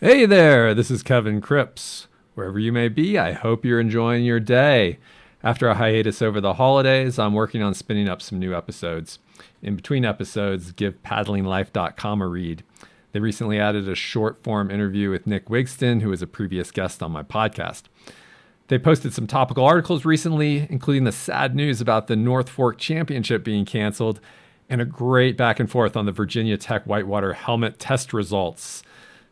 Hey there, this is Kevin Cripps. Wherever you may be, I hope you're enjoying your day. After a hiatus over the holidays, I'm working on spinning up some new episodes. In between episodes, give paddlinglife.com a read. They recently added a short form interview with Nick Wigston, who was a previous guest on my podcast. They posted some topical articles recently, including the sad news about the North Fork Championship being canceled, and a great back and forth on the Virginia Tech Whitewater helmet test results.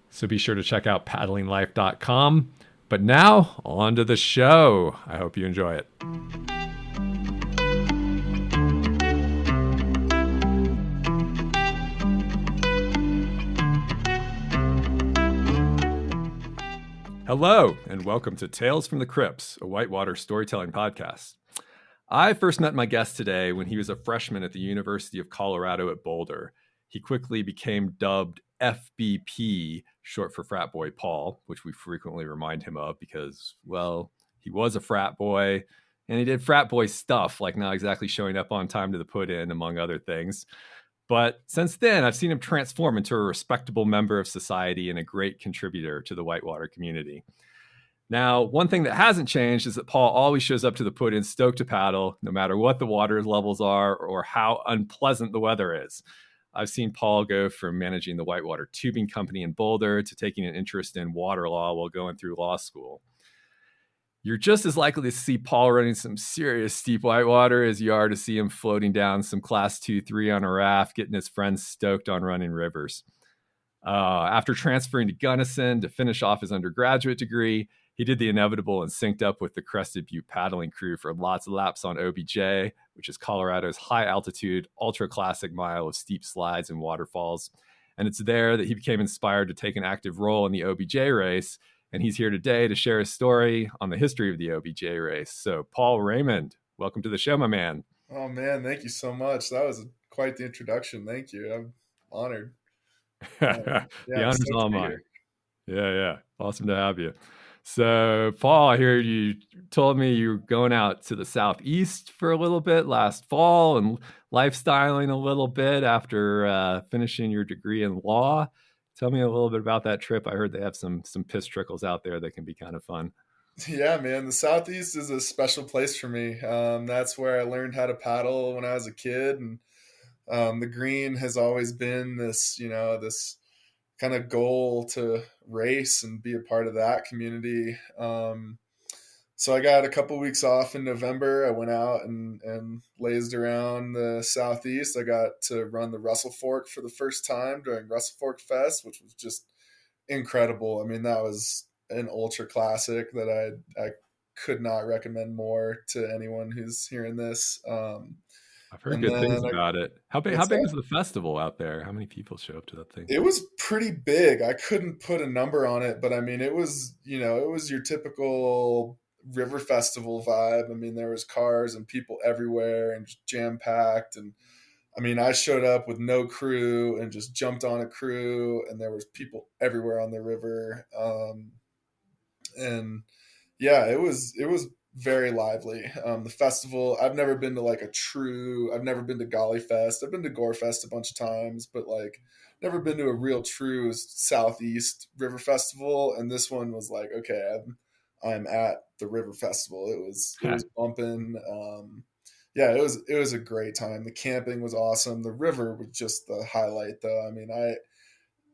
So be sure to check out paddlinglife.com. But now, on to the show. I hope you enjoy it. Hello, and welcome to Tales from the Crypts, a whitewater storytelling podcast. I first met my guest today when he was a freshman at the University of Colorado at Boulder. He quickly became dubbed FBP, short for frat boy Paul, which we frequently remind him of because, well, he was a frat boy and he did frat boy stuff, like not exactly showing up on time to the put-in, among other things. But since then, I've seen him transform into a respectable member of society and a great contributor to the whitewater community. Now, one thing that hasn't changed is that Paul always shows up to the put-in stoked to paddle, no matter what the water levels are or how unpleasant the weather is. I've seen Paul go from managing the whitewater tubing company in Boulder to taking an interest in water law while going through law school. You're just as likely to see Paul running some serious steep whitewater as you are to see him floating down some class 2-3 on a raft, getting his friends stoked on running rivers. After transferring to Gunnison to finish off his undergraduate degree, he did the inevitable and synced up with the Crested Butte paddling crew for lots of laps on OBJ, which is Colorado's high-altitude, ultra-classic mile of steep slides and waterfalls. And it's there that he became inspired to take an active role in the OBJ race, and he's here today to share his story on the history of the OBJ race. So, Paul Raymond, welcome to the show, my man. Oh man, thank you so much. That was quite the introduction. Thank you. I'm honored. Yeah, The I'm honor's stoked to all be mine. here. Yeah. Awesome to have you. So, Paul, I hear you told me you were going out to the southeast for a little bit last fall and lifestyling a little bit after finishing your degree in law. Tell me a little bit about that trip. I heard they have some piss trickles out there that can be kind of fun. Yeah, man, the Southeast is a special place for me. That's where I learned how to paddle when I was a kid, and the green has always been this kind of goal to race and be a part of that community. So I got a couple weeks off in November. I went out and lazed around the Southeast. I got to run the Russell Fork for the first time during Russell Fork Fest, which was just incredible. I mean, that was an ultra classic that I could not recommend more to anyone who's hearing this. I've heard And good things then about it. How what's big that? is the festival out there? How many people show up to that thing? It was pretty big. I couldn't put a number on it, but I mean, it was your typical river festival vibe. I mean, there was cars and people everywhere and just jam packed. And I mean, I showed up with no crew and just jumped on a crew, and there was people everywhere on the river. And yeah, it was very lively. The festival, I've never been to like I've never been to Golly Fest. I've been to Gore Fest a bunch of times, but like never been to a real true Southeast River Festival. And this one was like, okay, I'm at the River Festival. It was bumping. Yeah, it was a great time. The camping was awesome. The river was just the highlight, though. I mean,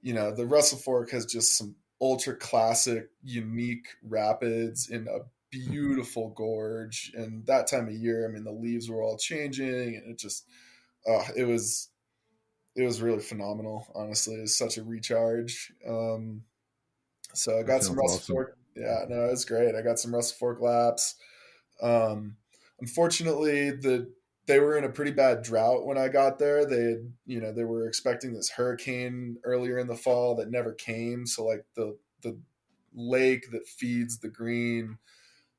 the Russell Fork has just some ultra classic, unique rapids in a beautiful gorge. And that time of year, I mean, the leaves were all changing, and it was really phenomenal. Honestly, it was such a recharge. So I That got some sounds Russell awesome. Fork. Yeah, no, it was great. I got some Russell Fork laps. Um, Unfortunately, they were in a pretty bad drought when I got there. They were expecting this hurricane earlier in the fall that never came. So like the lake that feeds the green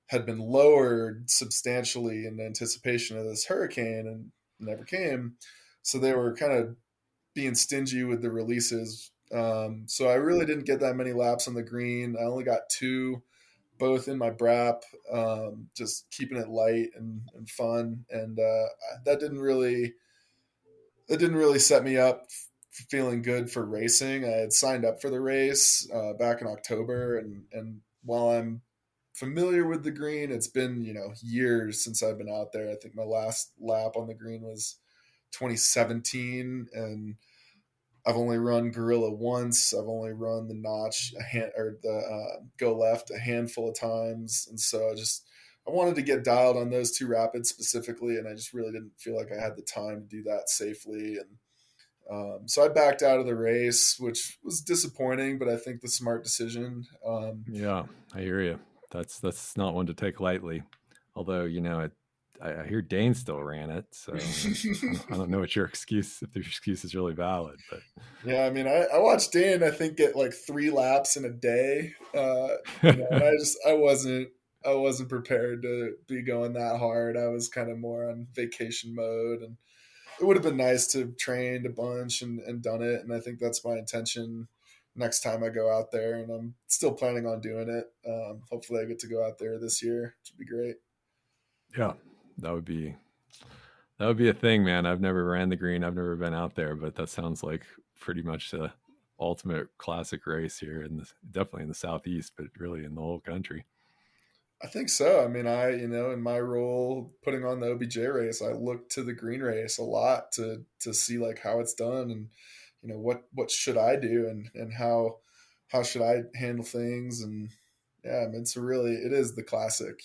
had been lowered substantially in anticipation of this hurricane and never came. So they were kind of being stingy with the releases. So I really didn't get that many laps on the green. I only got two, both in my brap, just keeping it light and fun. And that didn't really set me up feeling good for racing. I had signed up for the race back in October, and while I'm familiar with the green, it's been years since I've been out there. I think my last lap on the green was 2017, and I've only run Gorilla once. I've only run the notch or the go left a handful of times, and so I wanted to get dialed on those two rapids specifically, and I just really didn't feel like I had the time to do that safely. And so I backed out of the race, which was disappointing, but I think the smart decision. Yeah, I hear you. That's not one to take lightly. Although I hear Dane still ran it, so I don't know what your excuse, if your excuse is really valid. But Yeah, I mean, I watched Dan, I think, get like 3 laps in a day, and I wasn't prepared to be going that hard. I was kind of more on vacation mode, and it would have been nice to have trained a bunch and done it. And I think that's my intention next time I go out there, and I'm still planning on doing it. Hopefully, I get to go out there this year, which would be great. yeah, that would be a thing, man. I've never ran the green. I've never been out there, but that sounds like pretty much the ultimate classic race here definitely in the Southeast, but really in the whole country. I think so. I mean, in my role putting on the OBJ race, I look to the green race a lot to see like how it's done, and what should I do, and how should I handle things. And yeah, I mean, it is the classic.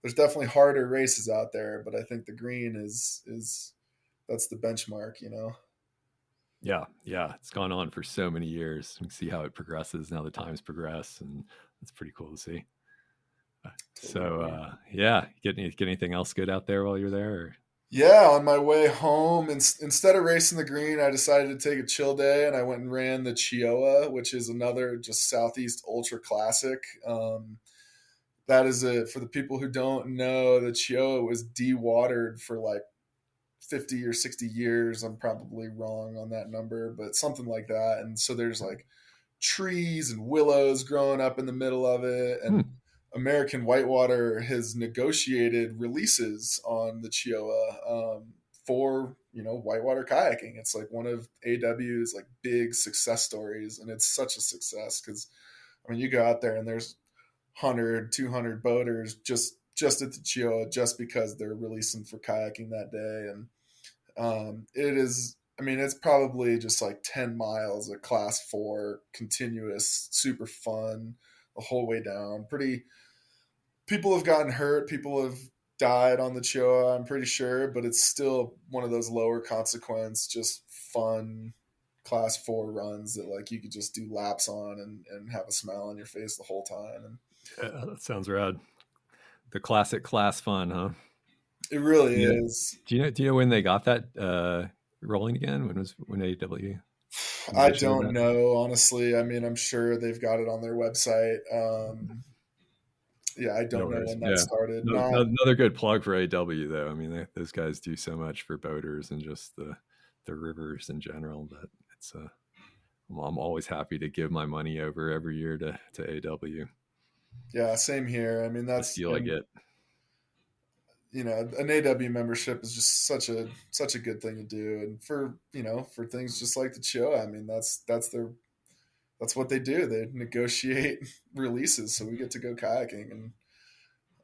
There's definitely harder races out there, but I think the green is that's the benchmark. Yeah, yeah, it's gone on for so many years. You can see how it progresses now. The times progress, and it's pretty cool to see. Totally So, agree. yeah, get anything else good out there while you're there? Or? Yeah, on my way home, instead of racing the green, I decided to take a chill day, and I went and ran the Chioa, which is another just Southeast ultra classic. That is for the people who don't know, the Chioa was dewatered for like 50 or 60 years. I'm probably wrong on that number, but something like that. And so there's like trees and willows growing up in the middle of it. Hmm. And American Whitewater has negotiated releases on the Chioa for whitewater kayaking. It's like one of AW's like big success stories, and it's such a success because I mean you go out there and there's 100, 200 boaters just at the Chioa just because they're releasing for kayaking that day. And it is, I mean, it's probably just like 10 miles of class 4 continuous, super fun the whole way down. People have gotten hurt, people have died on the Choa, I'm pretty sure, but it's still one of those lower consequence, just fun class 4 runs that like you could just do laps on and have a smile on your face the whole time. And Yeah, that sounds rad. The classic class fun, huh? it really You know, is. do you know when they got that rolling again? When AW I initiated don't that? know, honestly. I mean, I'm sure they've got it on their website. Yeah, I No don't know worries. when that Yeah. started. No, Not, another good plug for AW though. I mean, those guys do so much for boaters and just the rivers in general. That it's I'm always happy to give my money over every year to AW. yeah, same here. I mean, The feel I and get. an AW membership is just such a good thing to do, and for things just like the show. I mean, that's what they do. They negotiate releases, so we get to go kayaking. And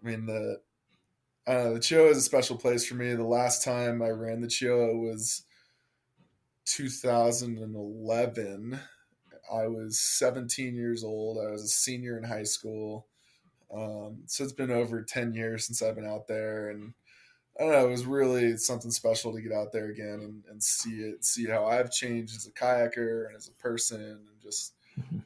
I mean, the Chioa is a special place for me. The last time I ran the Chioa was 2011. I was 17 years old. I was a senior in high school. So it's been over 10 years since I've been out there. And I don't know, it was really something special to get out there again and see how I've changed as a kayaker and as a person. And just, it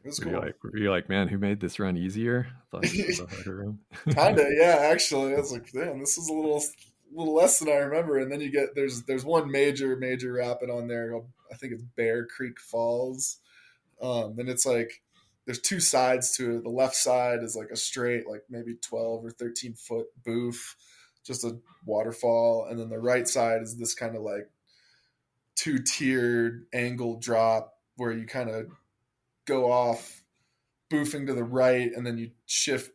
was cool. Were you like, man, who made this run easier? I thought this was a harder run. Kinda, yeah. Actually, I was like, damn, this is a little less than I remember. And then there's one major rapid on there. I think it's Bear Creek Falls. And it's like there's two sides to it. The left side is like a straight, like maybe 12 or 13-foot boof, just a waterfall, and then the right side is this kind of like two-tiered angle drop where you kind of go off boofing to the right, and then you shift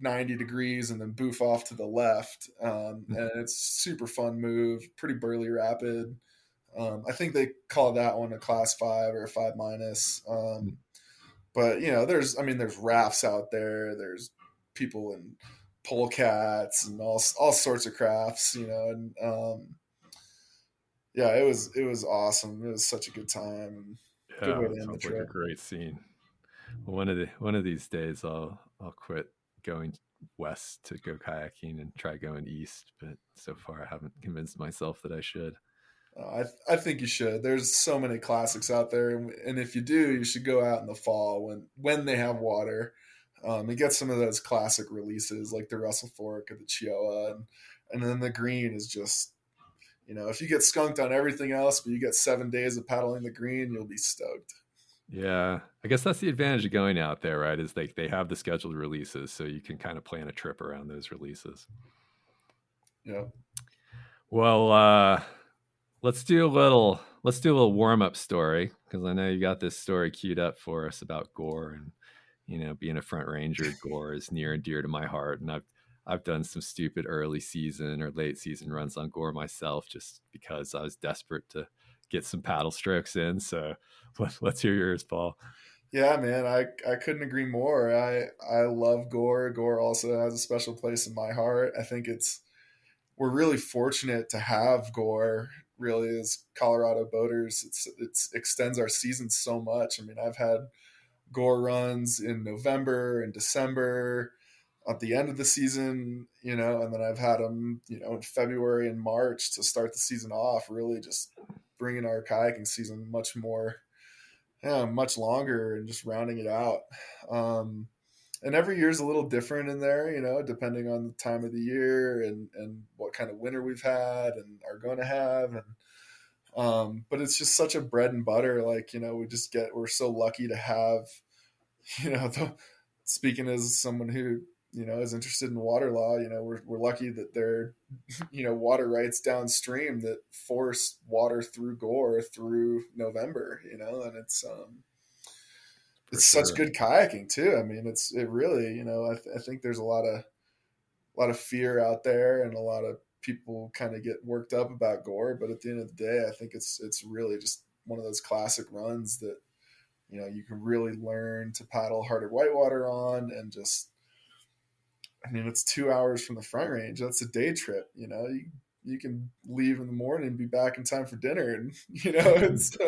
90 degrees and then boof off to the left. And it's super fun move, pretty burly rapid. I think they call that one a class 5 or a 5 minus. But there's rafts out there. There's people in polecats and all sorts of crafts, and yeah, it was awesome. It was such a good time and good way Yeah, to end the sounds like a trip. great scene. Well, one of these days, I'll quit going west to go kayaking and try going east. But so far, I haven't convinced myself that I should. I think you should. There's so many classics out there, and if you do, you should go out in the fall when they have water, and get some of those classic releases like the Russell Fork or the Chioa, and then the green is just, if you get skunked on everything else, but you get 7 days of paddling the green, you'll be stoked. Yeah, I guess that's the advantage of going out there, right? Is they have the scheduled releases, so you can kind of plan a trip around those releases. Yeah. Well, let's do a little warm up story because I know you got this story queued up for us about Gore, and being a front ranger at Gore is near and dear to my heart, and I've done some stupid early season or late season runs on Gore myself just because I was desperate to get some paddle strokes in. So let's hear yours, Paul. Yeah, man, I couldn't agree more. I love Gore. Gore also has a special place in my heart. I think we're really fortunate to have Gore. Really, as Colorado boaters, it's extends our season so much. I mean, I've had Gore runs in November and December at the end of the season, and then I've had them, in February and March to start the season off. Really, just bringing our kayaking season much more, yeah, much longer and just rounding it out. And every year is a little different in there, depending on the time of the year and what kind of winter we've had and are going to have. And but it's just such a bread and butter. Like, we're so lucky to have, speaking as someone who, is interested in water law, we're lucky that there, water rights downstream that force water through Gore through November, and For it's such sure. good kayaking too. I mean, it really, I think there's a lot of fear out there, and a lot of people kind of get worked up about Gore. But at the end of the day, I think it's really just one of those classic runs that you can really learn to paddle harder whitewater on, and just, I mean, it's 2 hours from the front range. That's a day trip. You can leave in the morning and be back in time for dinner, and it's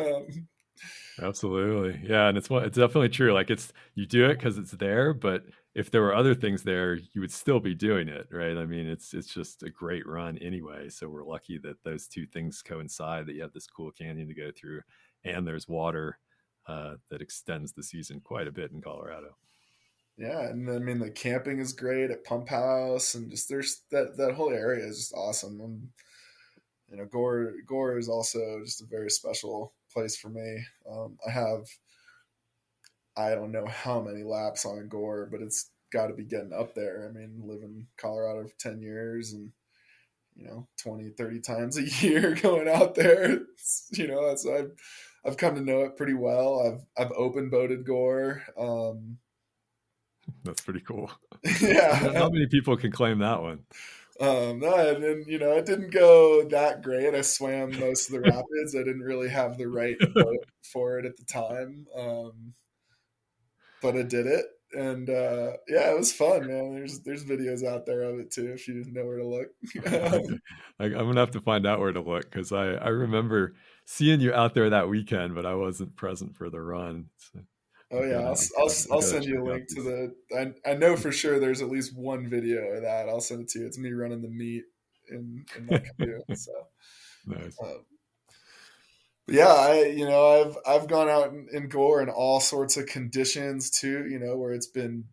Absolutely. Yeah, and it's definitely true. Like you do it because it's there, but if there were other things there, you would still be doing it, right? I mean, it's just a great run anyway. So we're lucky that those two things coincide. That you have this cool canyon to go through, and there's water that extends the season quite a bit in Colorado. yeah. And I mean, the camping is great at Pump House, and just there's that whole area is just awesome. And Gore is also just a very special place for me. I don't know how many laps on Gore, but it's got to be getting up there. I mean, living in Colorado for 10 years and 20, 30 times a year going out there, that's I've come to know it pretty well. I've open boated Gore. That's pretty cool. Yeah. Not many people can claim that one. No, and then, it didn't go that great. I swam most of the rapids. I didn't really have the right boat for it at the time. But I did it. And yeah, it was fun, man. There's videos out there of it too, if you know where to look. I'm gonna have to find out where to look because I remember seeing you out there that weekend, but I wasn't present for the run. So Oh yeah, I'll I've got to send check you a out link to this. I know for sure there's at least one video of that. I'll send it to you. It's me running the meet in my canoe. So Nice. uh, but yeah, I've gone out in Gore in all sorts of conditions too. Where it's been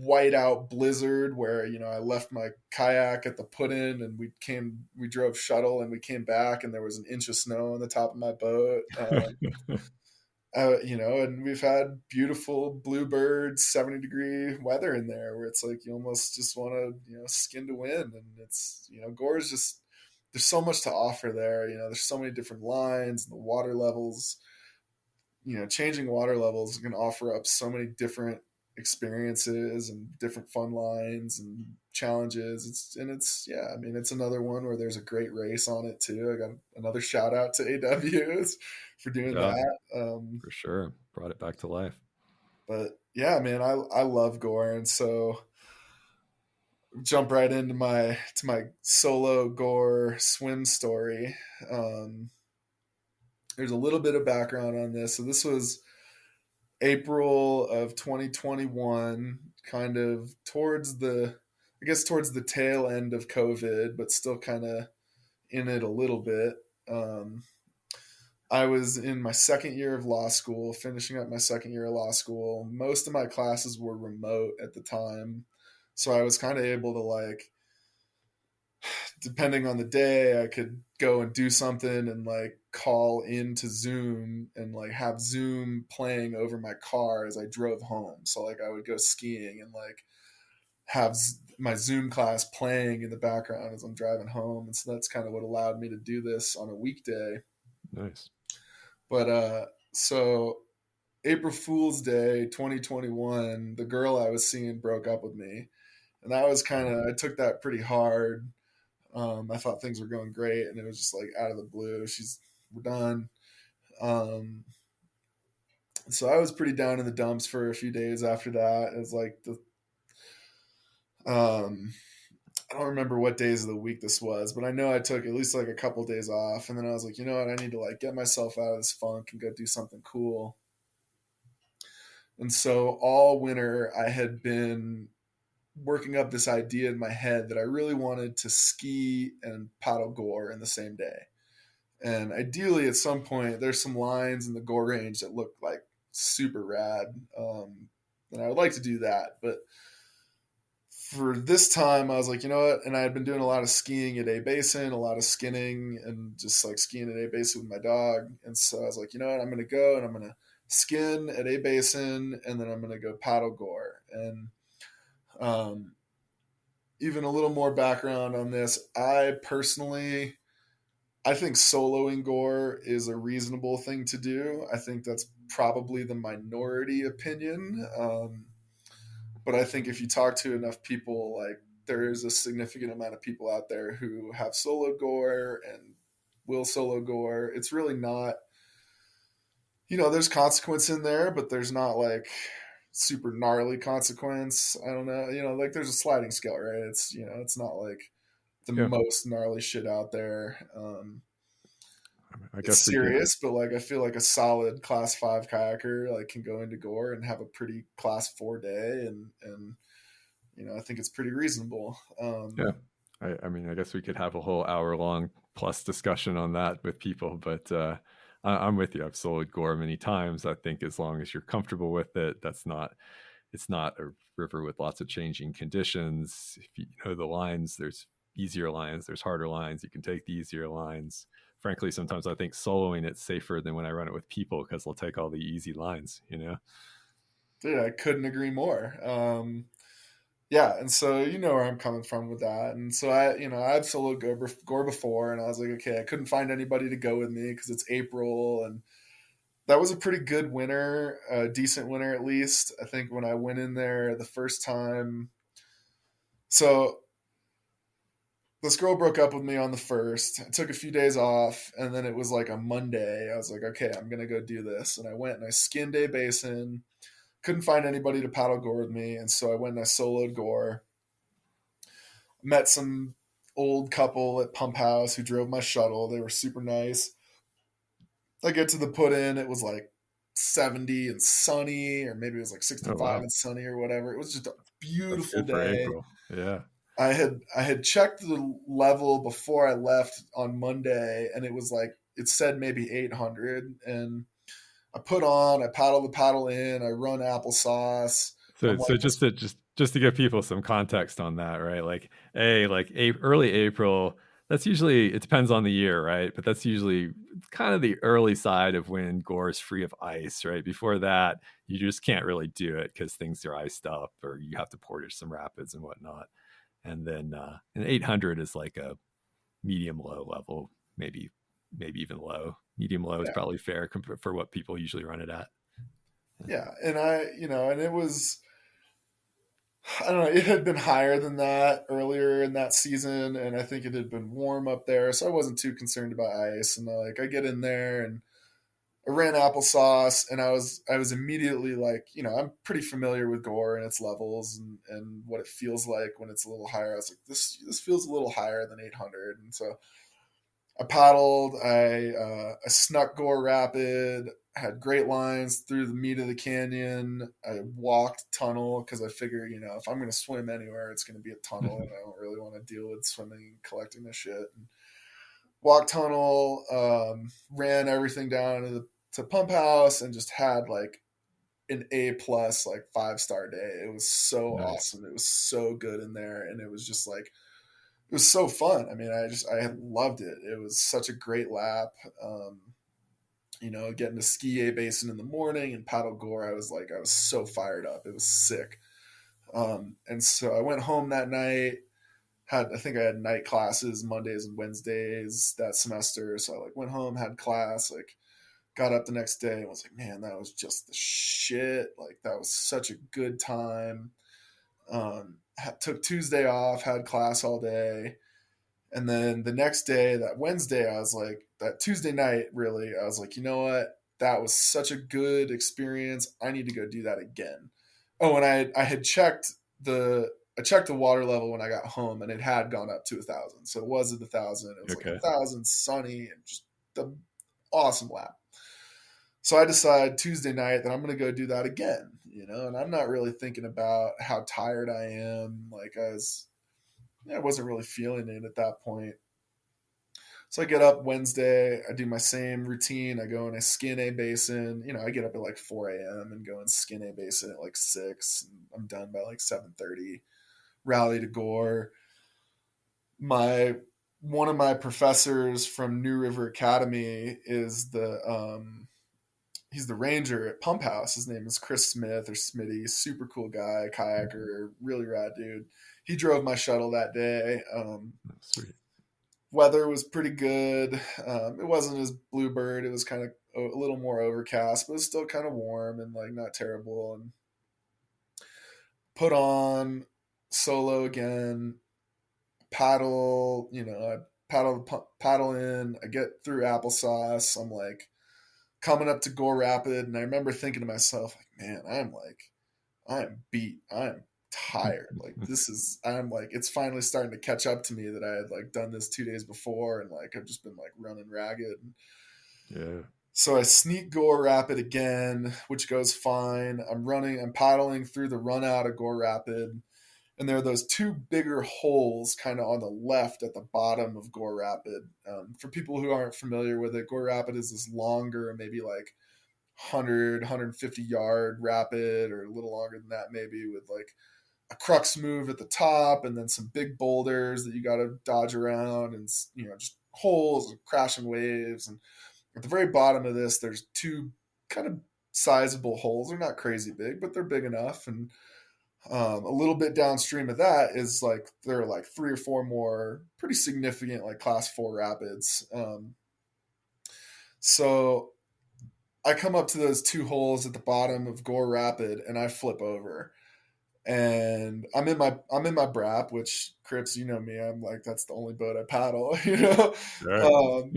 white out blizzard, where I left my kayak at the put in, and we drove shuttle, and we came back, and there was an inch of snow on the top of my boat. And we've had beautiful bluebird 70-degree weather in there where it's like you almost just want to, skin to win. And it's, Gore is just, there's so much to offer there. There's so many different lines, and the water levels, changing water levels can offer up so many different experiences and different fun lines and challenges. Yeah, I mean, it's another one where there's a great race on it too. I got another shout out to AWs for doing Yeah, that. for sure. Brought it back to life. But yeah, man, I love Gore, and so jump right into my solo Gore swim story. Um, there's a little bit of background on this. So this was April of 2021, kind of I guess towards the tail end of COVID, but still kind of in it a little bit. Um, I was in my second year of law school, finishing up my second year of law school. Most of my classes were remote at the time. So I was kind of able to, like, depending on the day, I could go and do something and like call into Zoom and like have Zoom playing over my car as I drove home. So like I would go skiing and like have my Zoom class playing in the background as I'm driving home. And so that's kind of what allowed me to do this on a weekday. Nice. But so April Fool's Day 2021, the girl I was seeing broke up with me. And that was kind of, I took that pretty hard. I thought things were going great, and it was just like out of the blue. We're done. Um, so I was pretty down in the dumps for a few days after that. It was like I don't remember what days of the week this was, but I know I took at least like a couple days off, and then I was like, you know what, I need to like get myself out of this funk and go do something cool. And so all winter I had been working up this idea in my head that I really wanted to ski and paddle Gore in the same day. And ideally, at some point, there's some lines in the Gore range that look like super rad. And I would like to do that. But for this time, I was like, you know what? And I had been doing a lot of skiing at A Basin, a lot of skinning, and just like skiing at A Basin with my dog. And so I was like, you know what? I'm going to go and I'm going to skin at A Basin, and then I'm going to go paddle Gore. And um, even a little more background on this, I think soloing Gore is a reasonable thing to do. I think that's probably the minority opinion. But I think if you talk to enough people, like there is a significant amount of people out there who have solo Gore and will solo Gore. It's really not, there's consequence in there, but there's not like super gnarly consequence. I don't know, like there's a sliding scale, right? It's not like the Yeah. most gnarly shit out there. I It's guess we could. serious, but like I feel like a solid class 5 kayaker like can go into Gore and have a pretty class 4 day, and I think it's pretty reasonable. Yeah. I mean, I guess we could have a whole hour long plus discussion on that with people, but I'm with you. I've soloed Gore many times. I think as long as you're comfortable with it, it's not a river with lots of changing conditions. If you know the lines, there's easier lines, there's harder lines. You can take the easier lines. Frankly, sometimes I think soloing it's safer than when I run it with people because they'll take all the easy lines, Dude, I couldn't agree more. Yeah, and so you know where I'm coming from with that. And so I've soloed Gore before, and I was like, okay, I couldn't find anybody to go with me because it's April, and that was a pretty good winter, a decent winter at least. I think when I went in there the first time, so this girl broke up with me on the first. I took a few days off, and then it was like a Monday. I was like, okay, I'm gonna go do this, and I went and I skinned A Basin. Couldn't find anybody to paddle Gore with me, and so I went and I soloed Gore. Met some old couple at Pump House who drove my shuttle. They were super nice. I get to the put in, it was like 70 and sunny, or maybe it was like Oh 65 wow, and sunny or whatever. It was just a that's beautiful good for day. April. Yeah. I had checked the level before I left on Monday, and it was like it said maybe 800. And I paddle the paddle in, I run applesauce. So I'm like, just to give people some context on that, right? Early April, that's usually it depends on the year, right? But that's usually kind of the early side of when Gore is free of ice, right? Before that, you just can't really do it because things are iced up, or you have to portage some rapids and whatnot. And then and 800 is like a medium low level, maybe even low. Medium low is yeah, probably fair for what people usually run it at. yeah. And and it was I don't know. It had been higher than that earlier in that season, and I think it had been warm up there, so I wasn't too concerned about ice. And like, I get in there and I ran applesauce, and I was immediately like, I'm pretty familiar with Gore and its levels and what it feels like when it's a little higher. I was like, this feels a little higher than 800, and so I paddled. I snuck Gore Rapid. Had great lines through the meat of the canyon. I walked tunnel because I figure, if I'm going to swim anywhere, it's going to be a tunnel, and I don't really want to deal with swimming and collecting this shit. And walked tunnel, ran everything down to pump house, and just had like an A plus, like 5-star day. It was so Nice. awesome. It was so good in there, and it was just like it was so fun. I mean, I loved it. It was such a great lap. Getting to ski A Basin in the morning and paddle Gore, I was so fired up. It was sick. And so I went home that night. I think I had night classes Mondays and Wednesdays that semester. So I like went home, had class, like got up the next day and was like, man, that was just the shit. Like that was such a good time. Took Tuesday off, had class all day. And then the next day, that Wednesday, I was like, that Tuesday night, really, I was like, you know what? That was such a good experience. I need to go do that again. Oh, and I had I checked the water level when I got home, and it had gone up to 1,000. So it was at 1,000. It was like Okay. 1,000, sunny, and just the awesome lap. So I decide Tuesday night that I'm going to go do that again, and I'm not really thinking about how tired I am. Like I wasn't really feeling it at that point. So I get up Wednesday, I do my same routine. I go in a skin A basin. I get up at like 4 a.m. and go in skin A basin at like 6. And I'm done by like 7:30. Rally to Gore. My One of my professors from New River Academy is he's the ranger at Pump House. His name is Chris Smith or Smitty. Super cool guy, kayaker, really rad dude. He drove my shuttle that day. Sweet. Weather was pretty good. It wasn't as bluebird. It was kind of a little more overcast, but it was still kind of warm and like not terrible. And put on solo again, paddle. I paddle in. I get through applesauce. I'm like coming up to Gore Rapid, and I remember thinking to myself, like, man, I'm beat. I'm tired. Like I'm like, it's finally starting to catch up to me that I had like done this 2 days before, and like I've just been like running ragged. Yeah. So I sneak Gore Rapid again, which goes fine. I'm paddling through the run out of Gore Rapid, and there are those two bigger holes kind of on the left at the bottom of Gore Rapid. For people who aren't familiar with it, Gore Rapid is this longer, maybe like 100, 150 yard rapid, or a little longer than that, maybe, with like a crux move at the top and then some big boulders that you got to dodge around, and just holes and crashing waves. And at the very bottom of this, there's two kind of sizable holes. They're not crazy big, but they're big enough. And a little bit downstream of that is like there are like 3 or 4 more pretty significant like class 4 rapids. So I come up to those two holes at the bottom of Gore Rapid, and I flip over. And I'm in my Brap, which, Crips, you know me, I'm like, that's the only boat I paddle, Right. Um,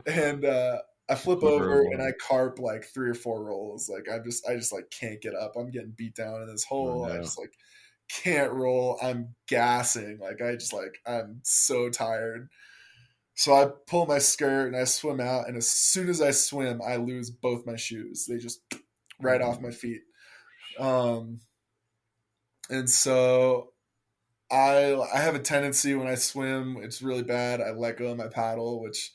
and I flip Sliver over of and water. I carp like 3 or 4 rolls. Like I just like can't get up. I'm getting beat down in this Oh hole. I no. just like can't roll. I'm gassing. Like I'm so tired. So I pull my skirt and I swim out. And as soon as I swim, I lose both my shoes. They just right off my feet. Um, and so I have a tendency when I swim, it's really bad. I let go of my paddle, which,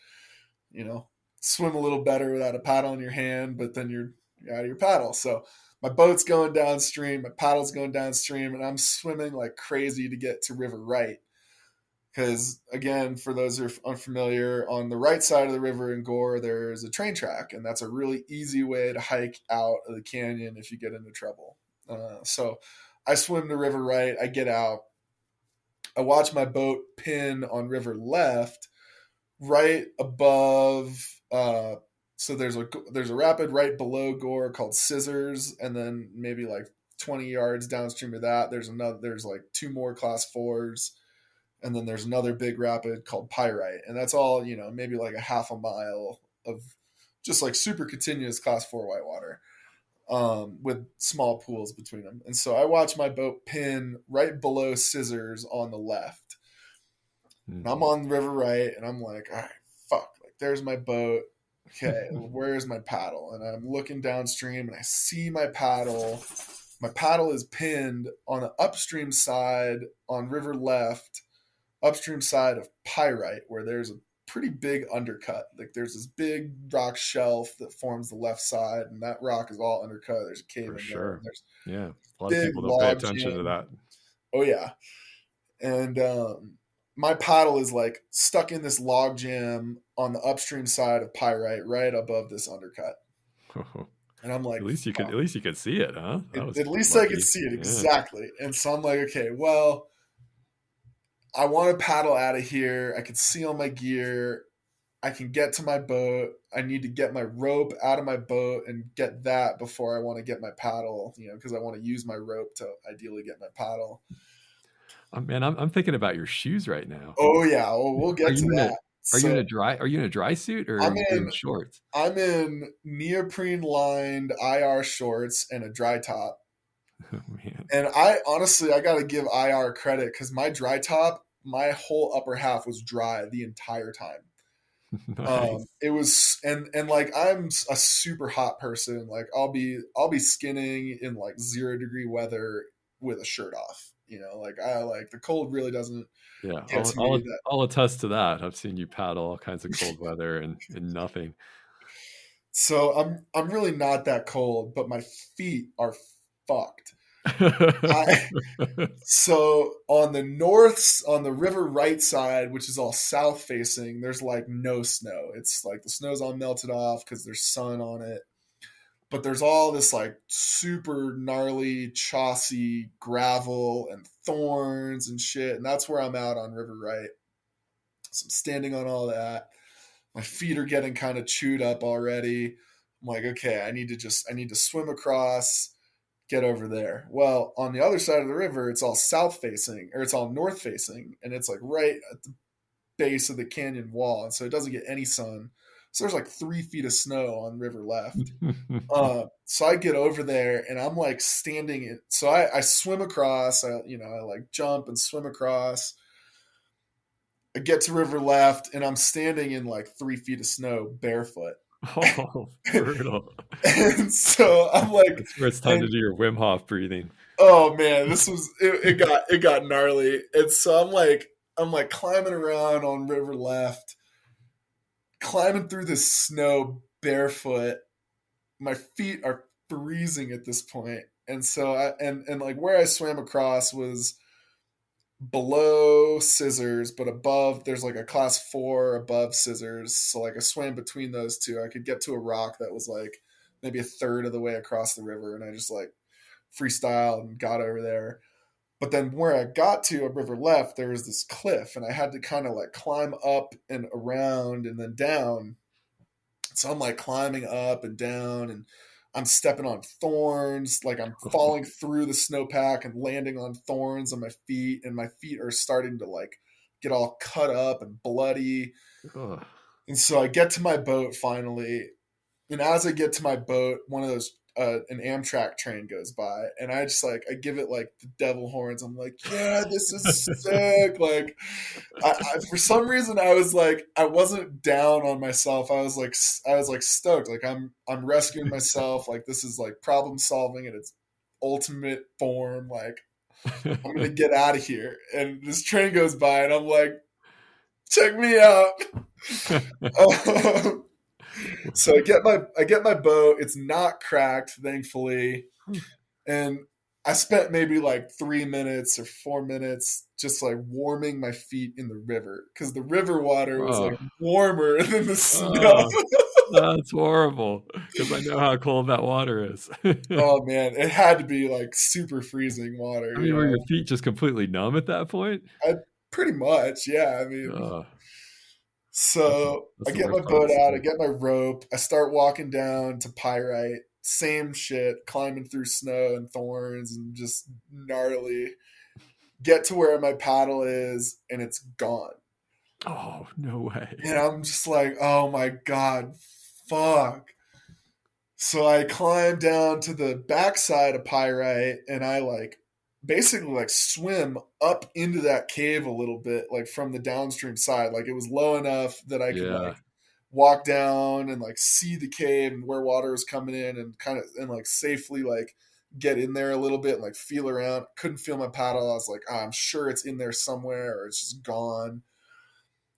you know, swim a little better without a paddle in your hand, but then you're out of your paddle. So my boat's going downstream, my paddle's going downstream, and I'm swimming like crazy to get to River Right. Because again, for those who are unfamiliar, on the right side of the river in Gore, there's a train track, and that's a really easy way to hike out of the canyon if you get into trouble. So I swim to River Right. I get out. I watch my boat pin on River Left, right above. So there's a rapid right below Gore called Scissors, and then maybe like 20 yards downstream of that, there's like two more class fours. And then there's another big rapid called Pyrite. And that's all, maybe like a half a mile of just like super continuous class four whitewater, with small pools between them. And so I watch my boat pin right below Scissors on the left. And I'm on the river right, and I'm like, all right, fuck. Like, there's my boat. Okay, where's my paddle? And I'm looking downstream, and I see my paddle. My paddle is pinned on the upstream side on river left, upstream side of Pyrite, where there's a pretty big undercut. Like, there's this big rock shelf that forms the left side, and that rock is all undercut. There's a cave For in sure. there. There's Yeah. A lot of big people don't pay log attention jam. to that. Oh yeah. And my paddle is like stuck in this log jam on the upstream side of Pyrite, right above this undercut. And I'm like, at least you could see it, huh? At least lucky. I could see it, Yeah. exactly. And so I'm like, okay, well, I want to paddle out of here. I can see all my gear. I can get to my boat. I need to get my rope out of my boat and get that before I want to get my paddle, because I want to use my rope to ideally get my paddle. Man, I'm thinking about your shoes right now. Oh yeah, well, we'll get to that. Are you in a dry suit, or are you in shorts? I'm in neoprene lined IR shorts and a dry top. Oh, man. And I got to give IR credit, because my dry top, my whole upper half was dry the entire time. Nice. It was, and like, I'm a super hot person. Like, I'll be skinning in like 0-degree weather with a shirt off. Like, I like the cold really doesn't. Yeah, I'll attest to that. I've seen you paddle all kinds of cold weather and nothing. So I'm really not that cold, but my feet are fucked. So on the river right side, which is all south facing, there's like no snow. It's like the snow's all melted off because there's sun on it. But there's all this like super gnarly, chossy gravel and thorns and shit. And that's where I'm out on river right. So I'm standing on all that. My feet are getting kind of chewed up already. I'm like, okay, I need to swim across, get over there. Well, on the other side of the river, it's all south facing, or it's all north facing, and it's like right at the base of the canyon wall. And so it doesn't get any sun. So there's like 3 feet of snow on river left. So I get over there, and I'm like standing in. So I swim across, I like jump and swim across. I get to river left, and I'm standing in like 3 feet of snow barefoot. Oh, brutal. And so I'm like, it's where it's time to do your Wim Hof breathing. Oh man, it got gnarly. And so I'm like climbing around on river left, climbing through the snow barefoot. My feet are freezing at this point. And so and like where I swam across was below Scissors, but above there's like a class 4 above Scissors. So like I swam between those two. I could get to a rock that was like maybe a third of the way across the river, and I just like freestyle and got over there. But then where I got to a river left, there was this cliff, and I had to kind of like climb up and around and then down. So I'm like climbing up and down, and I'm stepping on thorns, like I'm falling through the snowpack and landing on thorns on my feet, and my feet are starting to like get all cut up and bloody. And so I get to my boat finally, and as I get to my boat, one of those an Amtrak train goes by, and I just like I give it like the devil horns. I'm like, yeah, this is sick. Like, I for some reason I was like, I wasn't down on myself. I was like stoked. Like I'm rescuing myself. Like this is like problem solving in its ultimate form. Like I'm gonna get out of here. And this train goes by, and I'm like, check me out. So I get my boat. It's not cracked, thankfully. And I spent maybe like 3 minutes or 4 minutes just like warming my feet in the river, because the river water was like warmer than the snow. That's horrible, because I know how cold that water is. Oh man, it had to be like super freezing water. I mean, were your feet just completely numb at that point? Pretty much, yeah. I mean, so I get my boat out, I get my rope, I start walking down to Pyrite same shit, climbing through snow and thorns and just gnarly. Get to where my paddle is, and it's gone. Oh, no way. And I'm just like, oh my God, fuck. So I climb down to the backside of Pyrite, and I like basically like swim up into that cave a little bit, like from the downstream side. Like it was low enough that I could Yeah. like walk down and like see the cave and where water was coming in, and kind of and like safely like get in there a little bit and like feel around. Couldn't feel my paddle. I was like, I'm sure it's in there somewhere or it's just gone.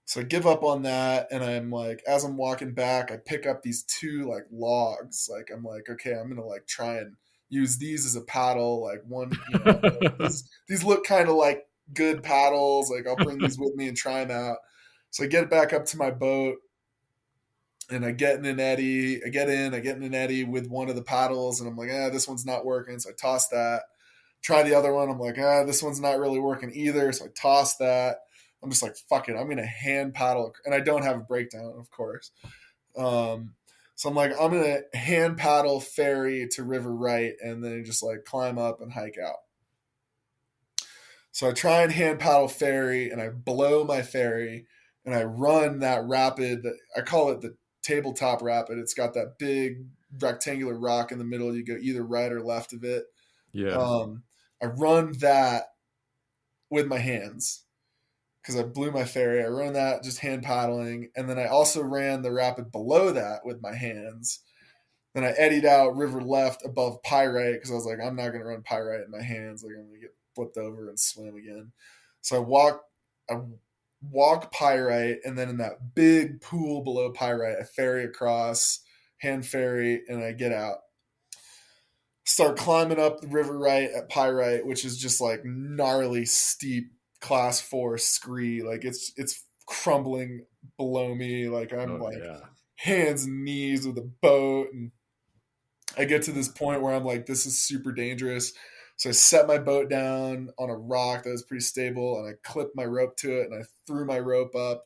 So I give up on that, and I'm like, as I'm walking back, I pick up these two like logs. Like I'm like, okay, I'm gonna like try and use these as a paddle. Like one, these look kind of like good paddles. Like I'll bring these with me and try them out. So I get back up to my boat, and I get in an eddy. I get in an eddy with one of the paddles, and I'm like, this one's not working. So I toss that. Try the other one. I'm like, this one's not really working either. So I toss that. I'm just like, fuck it. I'm going to hand paddle. And I don't have a breakdown, of course. So I'm like, I'm going to hand paddle ferry to River Right and then just like climb up and hike out. So I try and hand paddle ferry, and I blow my ferry, and I run that rapid. I call it the tabletop rapid. It's got that big rectangular rock in the middle. You go either right or left of it. Yeah. I run that with my hands because I blew my ferry. I run that just hand paddling. And then I also ran the rapid below that with my hands. Then I eddied out river left above Pyrite because I was like, I'm not going to run Pyrite in my hands. Like I'm going to get flipped over and swim again. So I walk Pyrite, and then in that big pool below Pyrite, I ferry across, hand ferry, and I get out. Start climbing up the river right at Pyrite, which is just like gnarly, steep class 4 scree. Like it's crumbling below me. Like I'm like Yeah. hands and knees with a boat, and I get to this point where I'm like, this is super dangerous. So I set my boat down on a rock that was pretty stable, and I clipped my rope to it, and I threw my rope up,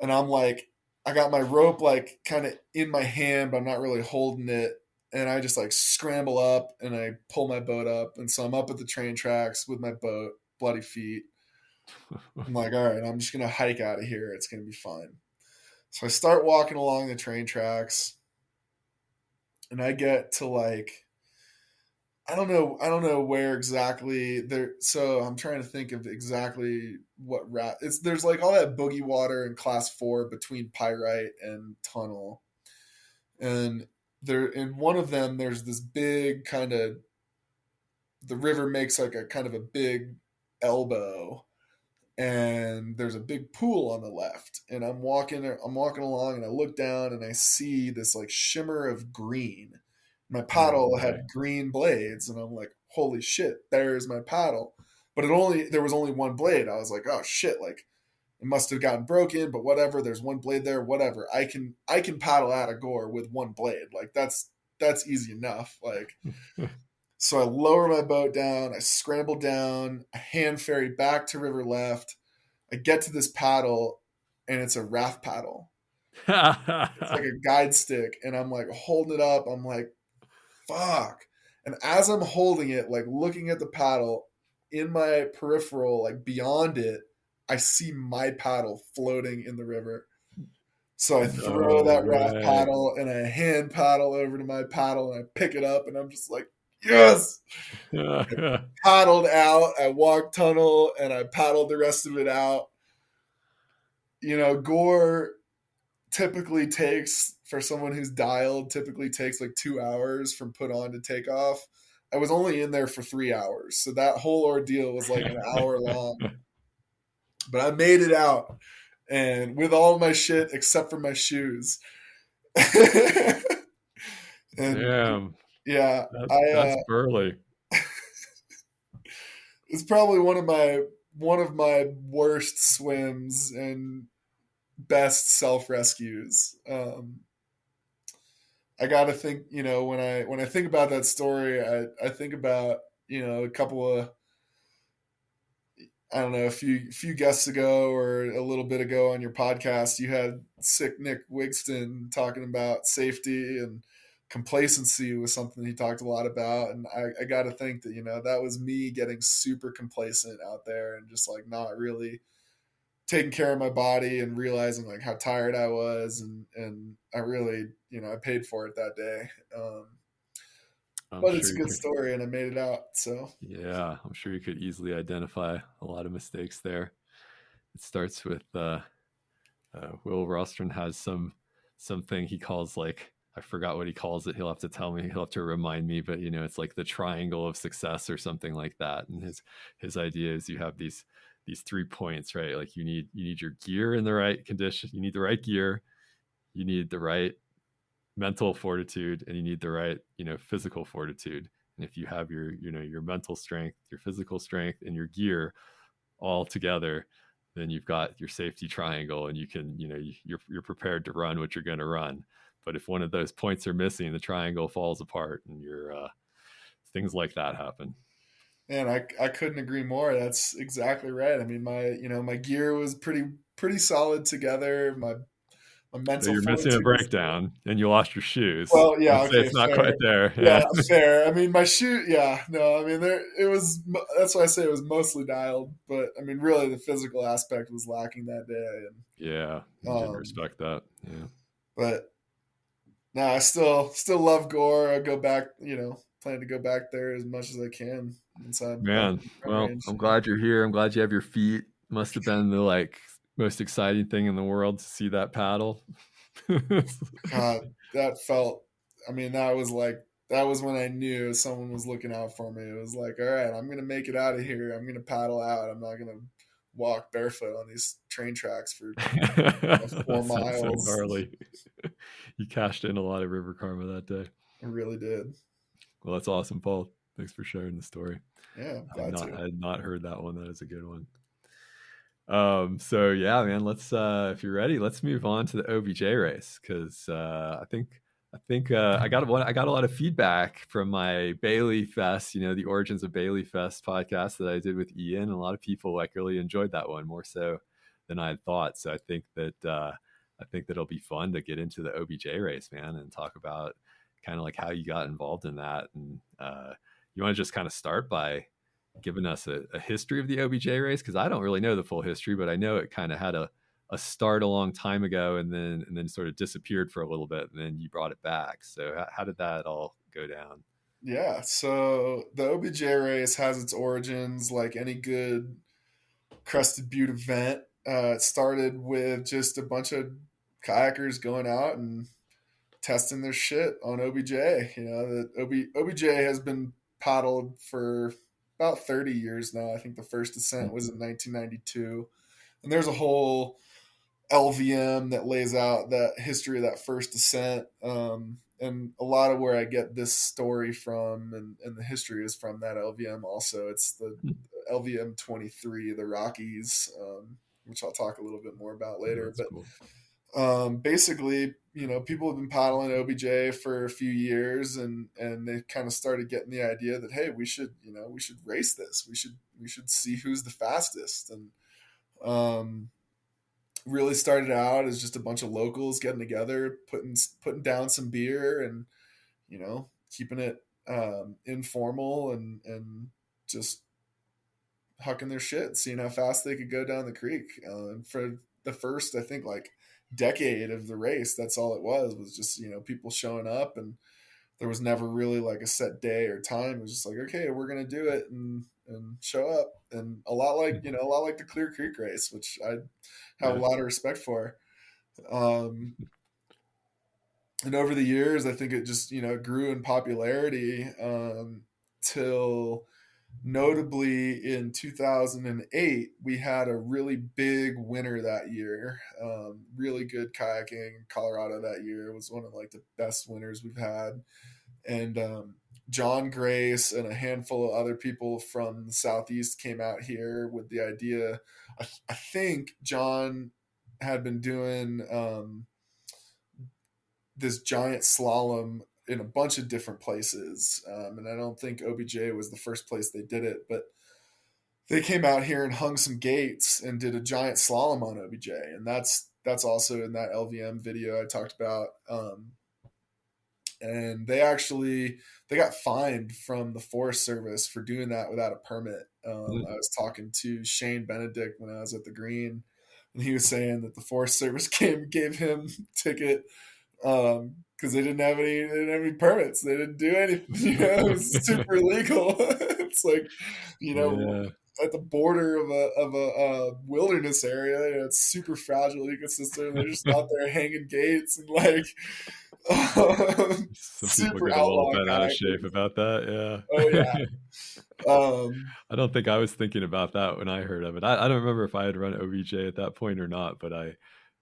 and I'm like, I got my rope like kind of in my hand, but I'm not really holding it. And I just like scramble up and I pull my boat up. And so I'm up at the train tracks with my boat, bloody feet. I'm like, all right, I'm just going to hike out of here. It's going to be fine. So I start walking along the train tracks, and I get to like, I don't know where exactly there. So I'm trying to think of exactly what route it's. There's like all that boogie water in class 4 between Pyrite and Tunnel. And there in one of them there's this big kind of, the river makes like a kind of a big elbow, and there's a big pool on the left, and I'm walking along, and I look down and I see this like shimmer of green. My No paddle way. had green blades, and I'm like, holy shit, there's my paddle. But there was only one blade. I was like, oh shit, like it must have gotten broken, but whatever. There's one blade there, whatever. I can paddle out of Gore with one blade. Like that's easy enough. Like so I lower my boat down, I scramble down, I hand ferry back to river left. I get to this paddle, and it's a raft paddle. It's like a guide stick, and I'm like holding it up. I'm like, fuck. And as I'm holding it, like looking at the paddle, in my peripheral, like beyond it, I see my paddle floating in the river. So I throw No that raft way. paddle and I hand paddle over to my paddle, and I pick it up, and I'm just like, yes. I paddled out, I walked Tunnel, and I paddled the rest of it out. Gore typically takes, for someone who's dialed, typically takes like 2 hours from put on to take off. I was only in there for 3 hours. So that whole ordeal was like an hour long. But I made it out, and with all my shit except for my shoes. And Damn. yeah, That's burly. it's probably one of my worst swims and best self rescues. I got to think, when I think about that story, I think about, a couple of, I don't know, a few guests ago or a little bit ago on your podcast, you had sick Nick Wigston talking about safety, and complacency was something he talked a lot about. And I got to think that, that was me getting super complacent out there and just like not really taking care of my body and realizing like how tired I was. And I really, I paid for it that day. I'm But it's sure a you good could. story and I made it out. So Yeah, I'm sure you could easily identify a lot of mistakes there. It starts with Will Rostron has something he calls, like, I forgot what he calls it. He'll have to tell me. He'll have to remind me. But it's like the triangle of success or something like that. And his idea is you have these 3 points, right? Like you need your gear in the right condition. You need the right gear. You need the right mental fortitude, and you need the right physical fortitude. And if you have your mental strength, your physical strength, and your gear all together, then you've got your safety triangle, and you can you're prepared to run what you're going to run. But if one of those points are missing, the triangle falls apart, and things like that happen. man, I couldn't agree more. That's exactly right. I mean, my gear was pretty solid together. My So mental you're missing a fortitude was good. breakdown, and you lost your shoes. Well, yeah, I'd say okay, it's not quite fair. there. Yeah. Yeah, fair. I mean, my shoe, yeah, no, I mean, it was, that's why I say it was mostly dialed, but I mean, really the physical aspect was lacking that day. Yeah, And, you didn't respect that. Yeah. but no, I still love Gore. I go back, plan to go back there as much as I can once I'm back Man, in the gun well, range. I'm glad you're here. I'm glad you have your feet. Must have been the most exciting thing in the world to see that paddle. God, that felt, I mean, that was when I knew someone was looking out for me. It was like, all right, I'm going to make it out of here. I'm going to paddle out. I'm not going to walk barefoot on these train tracks for That four sounds so miles. gnarly. You cashed in a lot of river karma that day. I really did. Well, that's awesome, Paul. Thanks for sharing the story. Yeah, I'm I had glad not to. I had not heard that one. That is a good one. So yeah, man, let's if you're ready, let's move on to the OBJ race, because I think I got a lot of feedback from my Bailey Fest, the Origins of Bailey Fest podcast that I did with Ian, and a lot of people really enjoyed that one more so than I had thought. So I think that it'll be fun to get into the OBJ race, man, and talk about kind of like how you got involved in that. And you want to just kind of start by giving us a history of the OBJ race, because I don't really know the full history, but I know it kind of had a start a long time ago, and then sort of disappeared for a little bit, and then you brought it back. So how did that all go down? Yeah, so the OBJ race has its origins like any good Crested Butte event. It started with just a bunch of kayakers going out and testing their shit on OBJ. OBJ has been paddled for about 30 years now. I think the first descent was in 1992. And there's a whole LVM that lays out that history of that first descent. And a lot of where I get this story from and the history is from that LVM also. It's the LVM 23, the Rockies, which I'll talk a little bit more about Yeah, later. that's But cool. basically, people have been paddling OBJ for a few years, and they kind of started getting the idea that, hey, we should race this. We should see who's the fastest. And really started out as just a bunch of locals getting together, putting down some beer, and keeping it informal and just hucking their shit, seeing how fast they could go down the creek. And for the first, I think, like decade of the race, that's all it was just people showing up, and there was never really like a set day or time. It was just like, okay, we're gonna do it and show up, and a lot like the Clear Creek race, which I have a Yeah. lot of respect for. And over the years, I think it just grew in popularity, till notably in 2008 we had a really big winter that year. Really good kayaking in Colorado that year. It was one of like the best winters we've had. And John Grace and a handful of other people from the Southeast came out here with the idea. I think John had been doing this giant slalom in a bunch of different places. And I don't think OBJ was the first place they did it, but they came out here and hung some gates and did a giant slalom on OBJ. And that's also in that LVM video I talked about. and they got fined from the Forest Service for doing that without a permit. I was talking to Shane Benedict when I was at the Green, and he was saying that the Forest Service gave him a ticket because they didn't have any permits. They didn't do anything. It was super illegal. It's like, Yeah. at the border of a wilderness area. It's super fragile ecosystem. They're just out there hanging gates and like Some people super get a little outlaw bent out of shape kayakers. about that. Oh Yeah. yeah. Um, I don't think I was thinking about that when I heard of it. I don't remember if I had run OBJ at that point or not, but I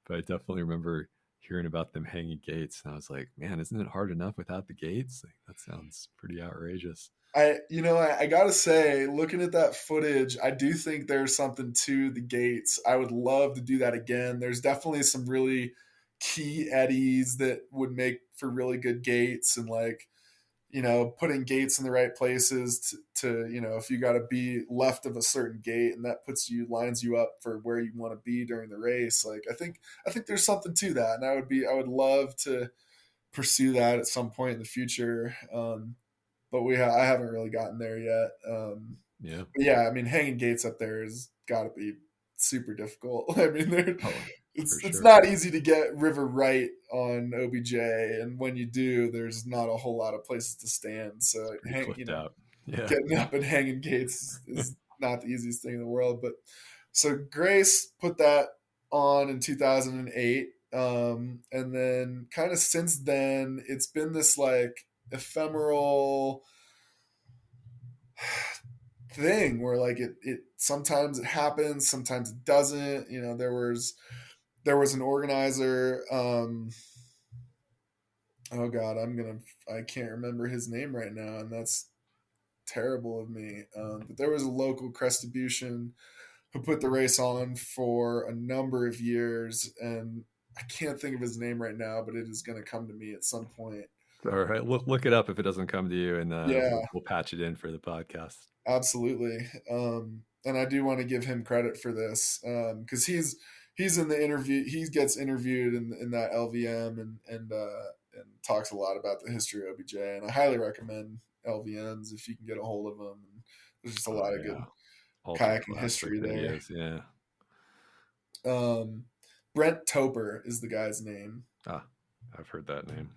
definitely remember hearing about them hanging gates, and I was like, man, isn't it hard enough without the gates? Like, that sounds pretty outrageous. I gotta say, looking at that footage, I do think there's something to the gates. I would love to do that again. There's definitely some really key eddies that would make for really good gates, and like, putting gates in the right places to if you got to be left of a certain gate, and that lines you up for where you want to be during the race. Like, I think there's something to that, and I would love to pursue that at some point in the future. But I haven't really gotten there yet. Yeah. But yeah, I mean, hanging gates up there has got to be super difficult. I mean, it's sure. not easy to get river right on OBJ, and when you do, there's not a whole lot of places to stand. So Out. Yeah. getting up and hanging gates is not the easiest thing in the world. But so Grace put that on in 2008, and then kind of since then, it's been this like ephemeral thing where like it sometimes it happens, sometimes it doesn't. There was an organizer. Oh God, I can't remember his name right now, and that's terrible of me. But there was a local Crestibution who put the race on for a number of years, and I can't think of his name right now, but it is going to come to me at some point. All right, look it up if it doesn't come to you, and Yeah, we'll patch it in for the podcast. absolutely. And I do want to give him credit for this, because he's in the interview. He gets interviewed in that LVM, and talks a lot about the history of OBJ. And I highly recommend LVMs if you can get a hold of them. And there's just a lot of good kayaking history there. Videos, yeah. Brent Toper is the guy's name. I've heard that name.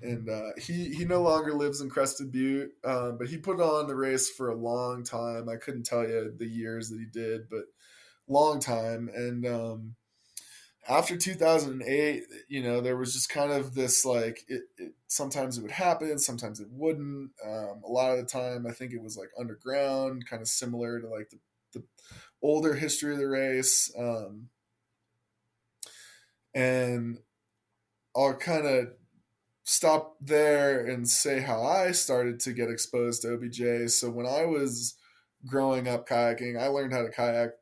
And he no longer lives in Crested Butte, but he put on the race for a long time. I couldn't tell you the years that he did, but long time. And after 2008, there was just kind of this like sometimes it would happen, sometimes it wouldn't. A lot of the time, I think it was like underground, kind of similar to like the older history of the race. And I'll kind of stop there and say how I started to get exposed to OBJ. So when I was growing up kayaking, I learned how to kayak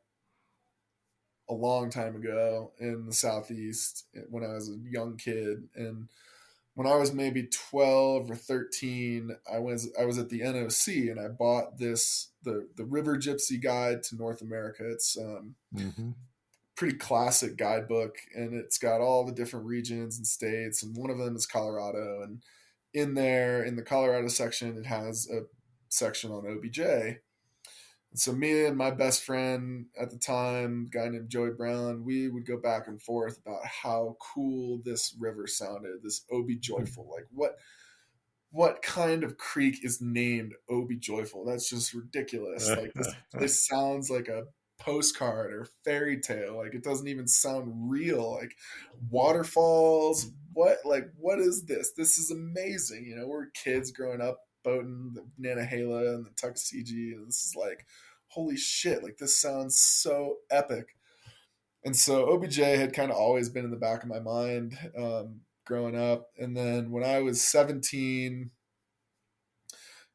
a long time ago in the Southeast when I was a young kid. And when I was maybe 12 or 13, I was at the NOC, and I bought the River Gypsy Guide to North America. It's pretty classic guidebook, and it's got all the different regions and states, and one of them is Colorado. And in the Colorado section, it has a section on OBJ. And so me and my best friend at the time, a guy named Joey Brown, we would go back and forth about how cool this river sounded, this Obi Joyful. Like, what kind of creek is named Obi Joyful? That's just ridiculous. Like, this sounds like a postcard or fairy tale. Like, it doesn't even sound real. Like, waterfalls, what is this? This is amazing. We're kids growing up boating the Nantahala and the Tuckasegee, and this is like, holy shit, like, this sounds so epic. And so OBJ had kind of always been in the back of my mind, growing up. And then when I was 17,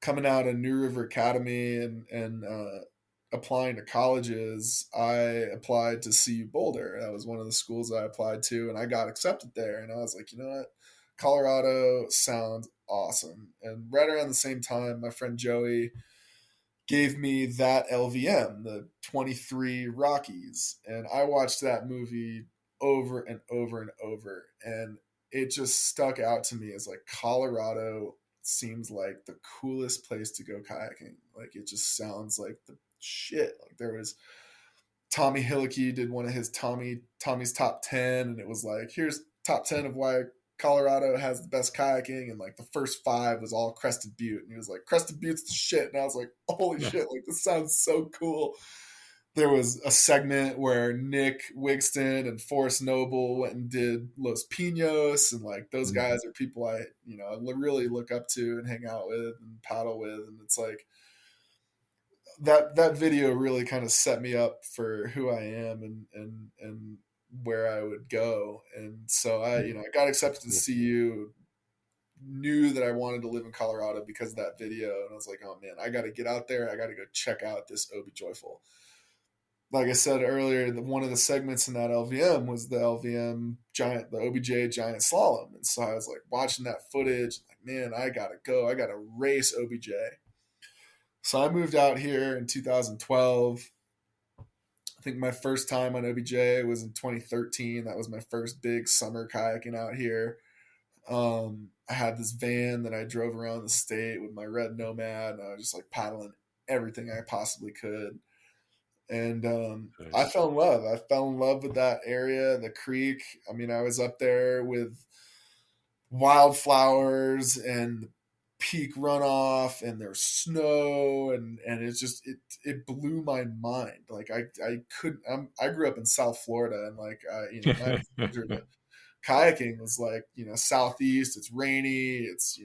coming out of New River Academy and applying to colleges, I applied to CU Boulder. That was one of the schools I applied to, and I got accepted there. And I was like, you know what? Colorado sounds awesome. And right around the same time, my friend Joey gave me that LVM, the 23 Rockies. And I watched that movie over and over and over. And it just stuck out to me as like Colorado seems like the coolest place to go kayaking. Like it just sounds like the shit. Like there was Tommy Hillicky did one of his Tommy's top 10, and it was like, here's top 10 of why Colorado has the best kayaking, and like the first five was all Crested Butte, and he was like, Crested Butte's the shit, and I was like, holy shit, like this sounds so cool. There was a segment where Nick Wigston and Forrest Noble went and did Los Pinos, and like those guys are people I really look up to and hang out with and paddle with, and it's like that video really kind of set me up for who I am and where I would go. And so I got accepted to CU, knew that I wanted to live in Colorado because of that video. And I was like, oh man, I got to get out there. I got to go check out this Obi Joyful. Like I said earlier, one of the segments in that LVM was the OBJ giant slalom. And so I was like watching that footage, like, man, I got to go. I got to race OBJ. So I moved out here in 2012. I think my first time on OBJ was in 2013. That was my first big summer kayaking out here. I had this van that I drove around the state with my red Nomad, and I was just like paddling everything I possibly could. And I Nice. fell in love. I fell in love with that area, the creek. I mean, I was up there with wildflowers and peak runoff, and there's snow, and it blew my mind. Like I couldn't. I grew up in South Florida, and like my exposure to kayaking was like southeast. It's rainy. It's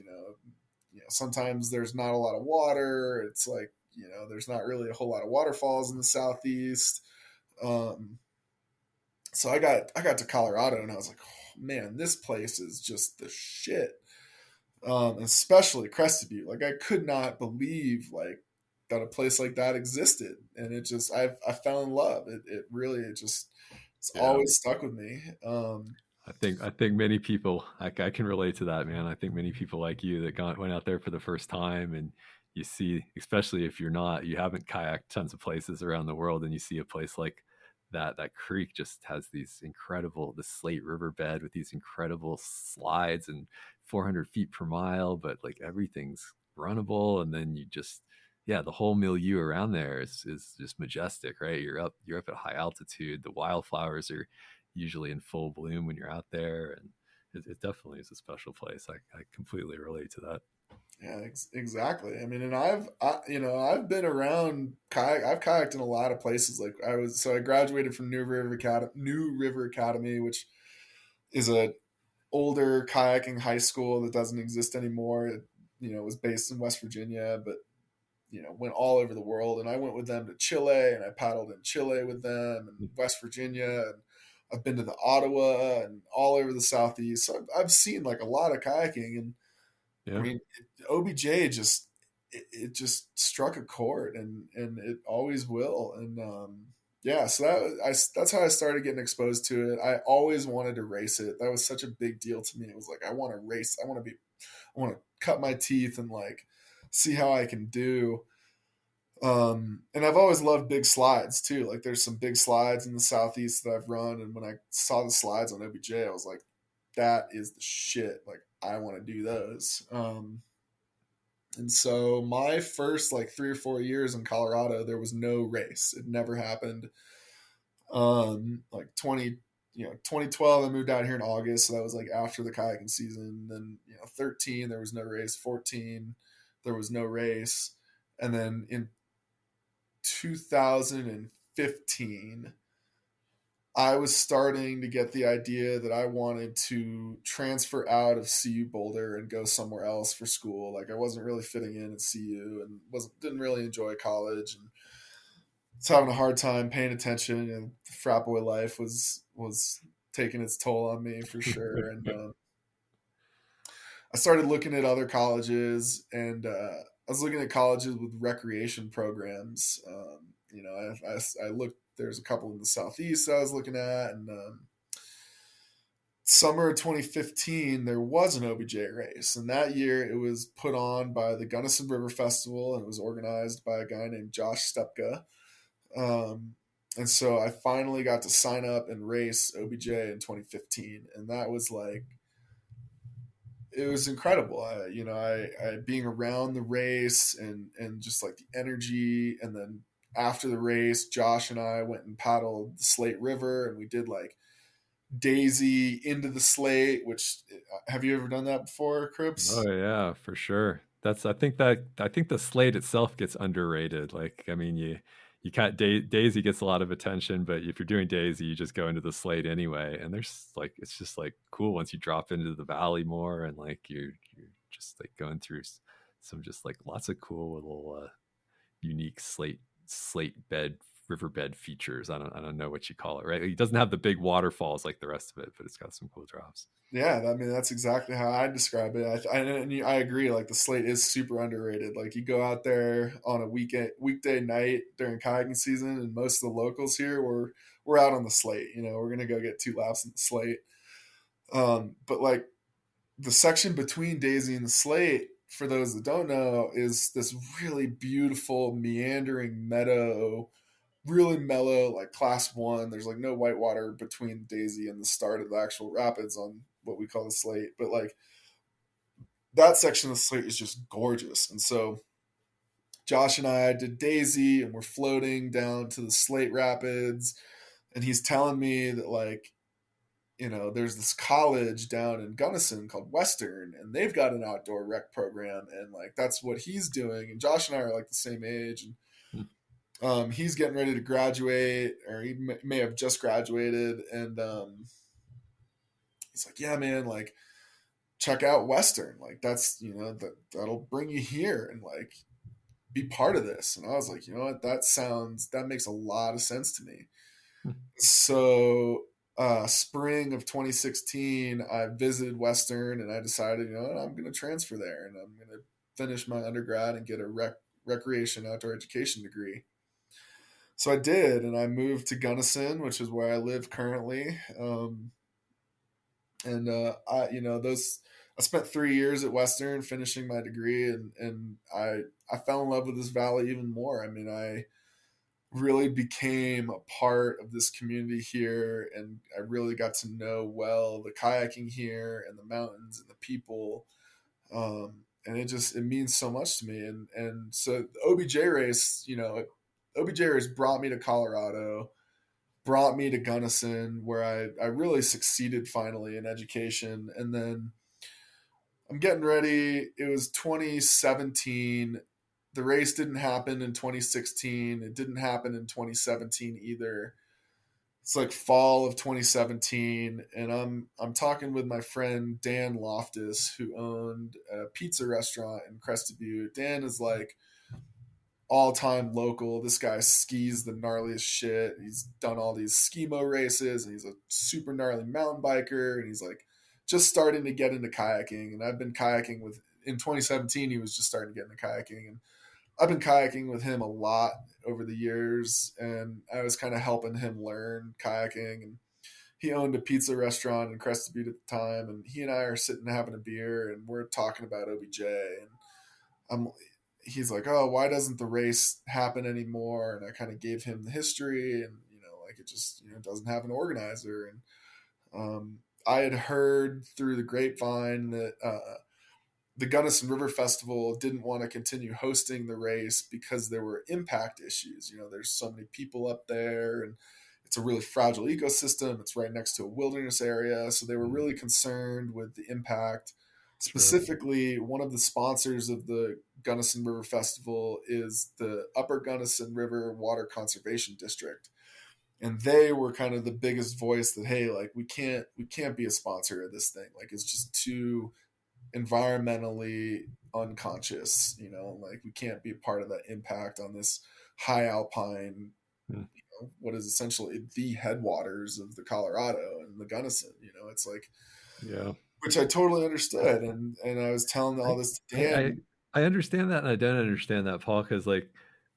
sometimes there's not a lot of water. It's like there's not really a whole lot of waterfalls in the southeast. Um, so I got to Colorado, and I was like, oh, man, this place is just the shit. Especially Crested Butte. Like I could not believe like that a place like that existed, and it just I fell in love. It really it's Yeah. always stuck with me. I think many people I can relate to that, man. I think many people like you that went out there for the first time, and you see, especially if you haven't kayaked tons of places around the world, and you see a place like that creek just has the slate riverbed with these incredible slides and 400 feet per mile, but like everything's runnable, and then the whole milieu around there is just majestic, right? You're up at high altitude. The wildflowers are usually in full bloom when you're out there, and it definitely is a special place. I completely relate to that. Yeah, exactly. I mean, and I've been around kayak. I've kayaked in a lot of places. Like I graduated from New River Academy, which is a older kayaking high school that doesn't exist anymore. It was based in West Virginia, but went all over the world. And I went with them to Chile, and I paddled in Chile with them and West Virginia, and I've been to the Ottawa and all over the southeast. So I've seen like a lot of kayaking, and I Yeah. mean, OBJ it just struck a chord, and it always will. And yeah, so that's how I started getting exposed to it. I always wanted to race it. That was such a big deal to me. It was like I want to race. I want to cut my teeth and like see how I can do. And I've always loved big slides too. Like there's some big slides in the southeast that I've run, and when I saw the slides on OBJ, I was like, that is the shit. Like I want to do those. And so my first like 3 or 4 years in Colorado, there was no race. It never happened. Like 2012, I moved out here in August, so that was like after the kayaking season. Then 13, there was no race. 14, there was no race, and then in 2015, I was starting to get the idea that I wanted to transfer out of CU Boulder and go somewhere else for school. Like I wasn't really fitting in at CU, and didn't really enjoy college, and was having a hard time paying attention. And the frat boy life was taking its toll on me for sure. And I started looking at other colleges, and I was looking at colleges with recreation programs. I looked. There's a couple in the southeast I was looking at, and summer of 2015 there was an OBJ race, and that year it was put on by the Gunnison River Festival, and it was organized by a guy named Josh Stepka. And so I finally got to sign up and race OBJ in 2015, and that was like it was incredible. I being around the race and just like the energy. And then after the race, Josh and I went and paddled the Slate River, and we did like Daisy into the Slate. Which, have you ever done that before, Oh Cripps? yeah, for sure. I think the slate itself gets underrated. Like, I mean, you can't Daisy gets a lot of attention, but if you're doing Daisy, you just go into the slate anyway. And there's like it's just like cool once you drop into the valley more, and like you're just like going through some just like lots of cool little unique slate bed riverbed features. I don't know what you call it, right? It doesn't have the big waterfalls like the rest of it, but it's got some cool drops. Yeah, I mean that's exactly how I describe it. I agree. Like the Slate is super underrated. Like you go out there on a weekday night during kayaking season, and most of the locals here we're out on the Slate. We're gonna go get 2 laps in the Slate. But like the section between Daisy and the Slate, for those that don't know, is this really beautiful meandering meadow, really mellow, like class one. There's like no whitewater between Daisy and the start of the actual rapids on what we call the Slate, but like that section of the Slate is just gorgeous. And so Josh and I did Daisy, and we're floating down to the Slate rapids, and he's telling me that like there's this college down in Gunnison called Western, and they've got an outdoor rec program, and like that's what he's doing. And Josh and I are like the same age, and Hmm. he's getting ready to graduate, or he may have just graduated, and he's like, "Yeah, man, like check out Western, like that's that'll bring you here and like be part of this." And I was like, you know what, that makes a lot of sense to me. Hmm. So spring of 2016, I visited Western, and I decided, I'm going to transfer there, and I'm going to finish my undergrad and get a recreation outdoor education degree. So I did, and I moved to Gunnison, which is where I live currently. And I spent 3 years at Western finishing my degree, and I fell in love with this valley even more. I mean, I really became a part of this community here, and I really got to know well the kayaking here and the mountains and the people. And it means so much to me. And so the OBJ race, OBJ race brought me to Colorado, brought me to Gunnison, where I really succeeded finally in education. And then I'm getting ready. It was 2017. The race didn't happen in 2016. It didn't happen in 2017 either. It's like fall of 2017, and I'm talking with my friend Dan Loftus, who owned a pizza restaurant in Crested Butte. Dan is like all time local. This guy skis the gnarliest shit. He's done all these skimo races, and he's a super gnarly mountain biker. And he's like just starting to get into kayaking. And I've been kayaking with in 2017. He was just starting to get into kayaking, and I've been kayaking with him a lot over the years. And I was kind of helping him learn kayaking. And he owned a pizza restaurant in Crested Butte at the time, and he and I are sitting having a beer, and we're talking about OBJ. And I'm he's like, "Oh, why doesn't the race happen anymore?" And I kind of gave him the history, and like it just doesn't have an organizer. And I had heard through the grapevine that the Gunnison River Festival didn't want to continue hosting the race because there were impact issues. There's so many people up there, and it's a really fragile ecosystem. It's right next to a wilderness area, so they were really concerned with the impact. Sure. Specifically, one of the sponsors of the Gunnison River Festival is the Upper Gunnison River Water Conservation District, and they were kind of the biggest voice that, hey, like we can't be a sponsor of this thing. Like it's just too environmentally unconscious. Like we can't be a part of that impact on this high alpine, Hmm. what is essentially the headwaters of the Colorado and the Gunnison. It's like, Yeah. which I totally understood. And I was telling all I, this to I I Dan. I understand that, and I don't understand that, Paul, because like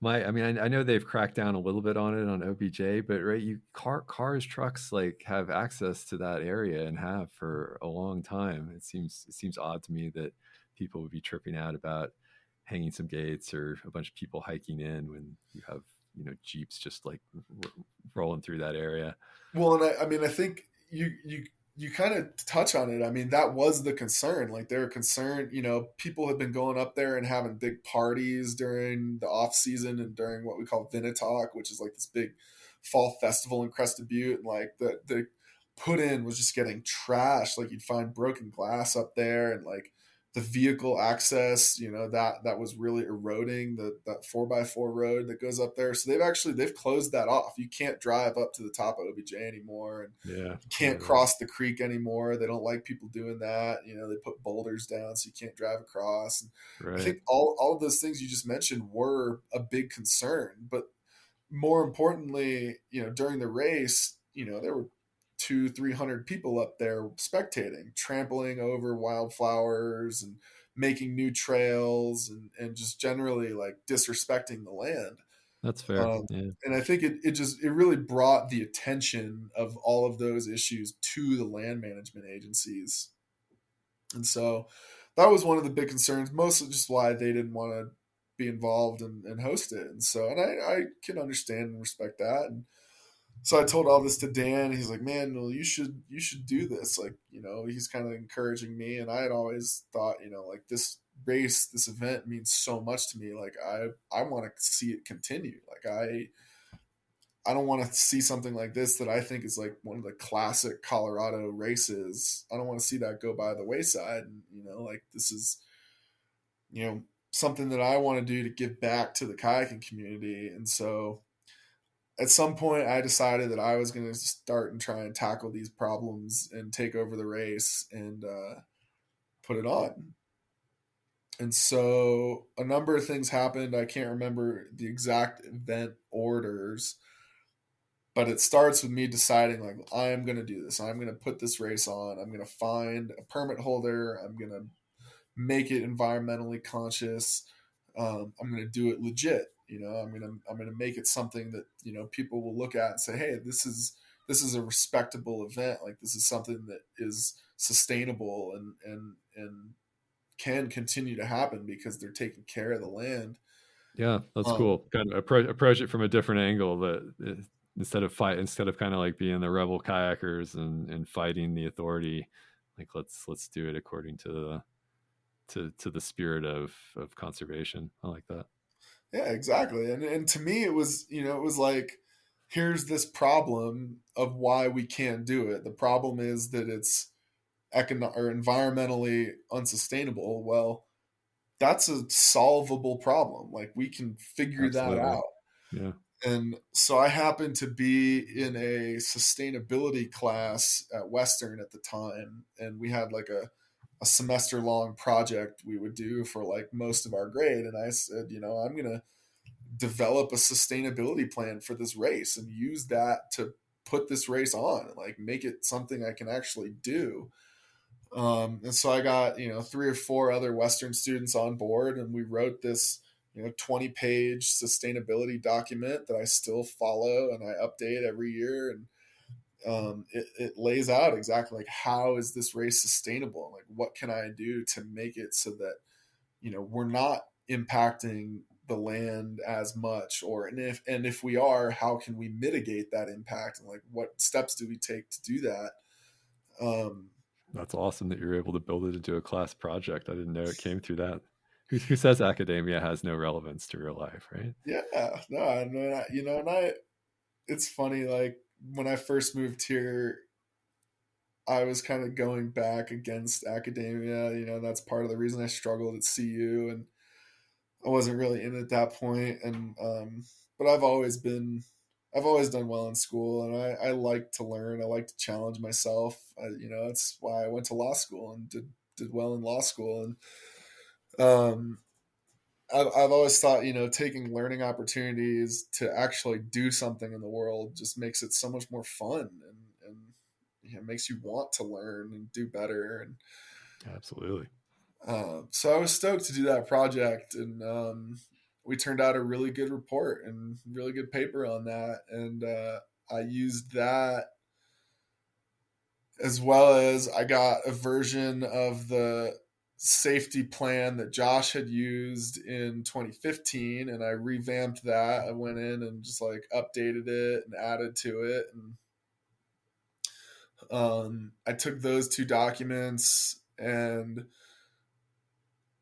I mean, I know they've cracked down a little bit on it on OBJ, but right, cars, trucks like have access to that area and have for a long time. It seems odd to me that people would be tripping out about hanging some gates or a bunch of people hiking in when you have jeeps just like rolling through that area. Well, and I mean, I think you you kind of touch on it. I mean, that was the concern. Like they were concerned, people had been going up there and having big parties during the off season and during what we call Vinnetalk, which is like this big fall festival in Crested Butte. And like the put in was just getting trashed. Like you'd find broken glass up there, and like the vehicle access, that was really eroding that 4x4 road that goes up there. So they've closed that off. You can't drive up to the top of OBJ anymore, and Yeah. you can't cross the creek anymore. They don't like people doing that. They put boulders down so you can't drive across. And I Right. think all of those things you just mentioned were a big concern. But more importantly, during the race, there were 200-300 people up there spectating, trampling over wildflowers and making new trails, and just generally like disrespecting the land. That's fair. um, Yeah. and I think it really brought the attention of all of those issues to the land management agencies. And so that was one of the big concerns, mostly just why they didn't want to be involved and host it. And so, and I can understand and respect that. And so I told all this to Dan. He's like, "Man, well, you should do this." Like, he's kind of encouraging me. And I had always thought, like this event means so much to me. Like, I want to see it continue. Like, I don't want to see something like this that I think is like one of the classic Colorado races. I don't want to see that go by the wayside. And, like this is, something that I want to do to give back to the kayaking community. And so at some point I decided that I was going to start and try and tackle these problems and take over the race and put it on. And so a number of things happened. I can't remember the exact event orders, but it starts with me deciding like I am going to do this. I'm going to put this race on. I'm going to find a permit holder. I'm going to make it environmentally conscious. I'm going to do it legit. I'm going to make it something that people will look at and say, hey, this is a respectable event. Like this is something that is sustainable and can continue to happen because they're taking care of the land. Yeah, that's Um, cool. Kind of approach it from a different angle, that instead of kind of like being the rebel kayakers and fighting the authority, like let's do it according to the spirit of conservation. I like that. Yeah, exactly. And to me, it was like, here's this problem of why we can't do it. The problem is that it's or environmentally unsustainable. Well, that's a solvable problem. Like we can figure that Absolutely. out. Yeah. And so I happened to be in a sustainability class at Western at the time, and we had like a semester long project we would do for like most of our grade. And I said, I'm going to develop a sustainability plan for this race and use that to put this race on, like make it something I can actually do. And so I got 3 or 4 other Western students on board, and we wrote this 20-page sustainability document that I still follow and I update every year. And it lays out exactly like how is this race sustainable, like what can I do to make it so that we're not impacting the land as much, or and if we are, how can we mitigate that impact, and like what steps do we take to do that. um, That's awesome that you're able to build it into a class project. I didn't know it came through that. Who says academia has no relevance to real life, right? yeah, no, and it's funny, like when I first moved here, I was kind of going back against academia. That's part of the reason I struggled at CU, and I wasn't really in at that point. And but I've always done well in school, and I like to learn. I like to challenge myself. That's why I went to law school and did well in law school. And I've always thought, taking learning opportunities to actually do something in the world just makes it so much more fun, and makes you want to learn and do better. And Absolutely. so I was stoked to do that project, and we turned out a really good report and really good paper on that. And I used that, as well as I got a version of the safety plan that Josh had used in 2015, and I revamped that. I went in and just like updated it and added to it. And I took those two documents, and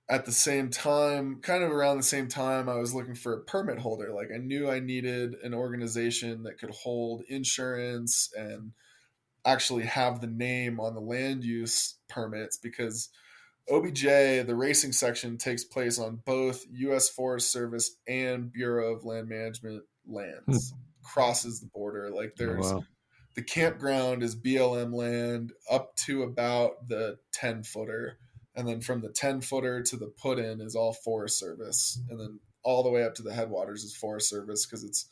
at the same time, kind of around the same time, I was looking for a permit holder. Like, I knew I needed an organization that could hold insurance and actually have the name on the land use permits, because OBJ, the racing section, takes place on both U.S. Forest Service and Bureau of Land Management lands. Hmm. Crosses the border. Like, Oh, there's wow. the campground is BLM land up to about the 10-footer. And then from the 10-footer to the put in is all Forest Service. And then all the way up to the headwaters is Forest Service, because it's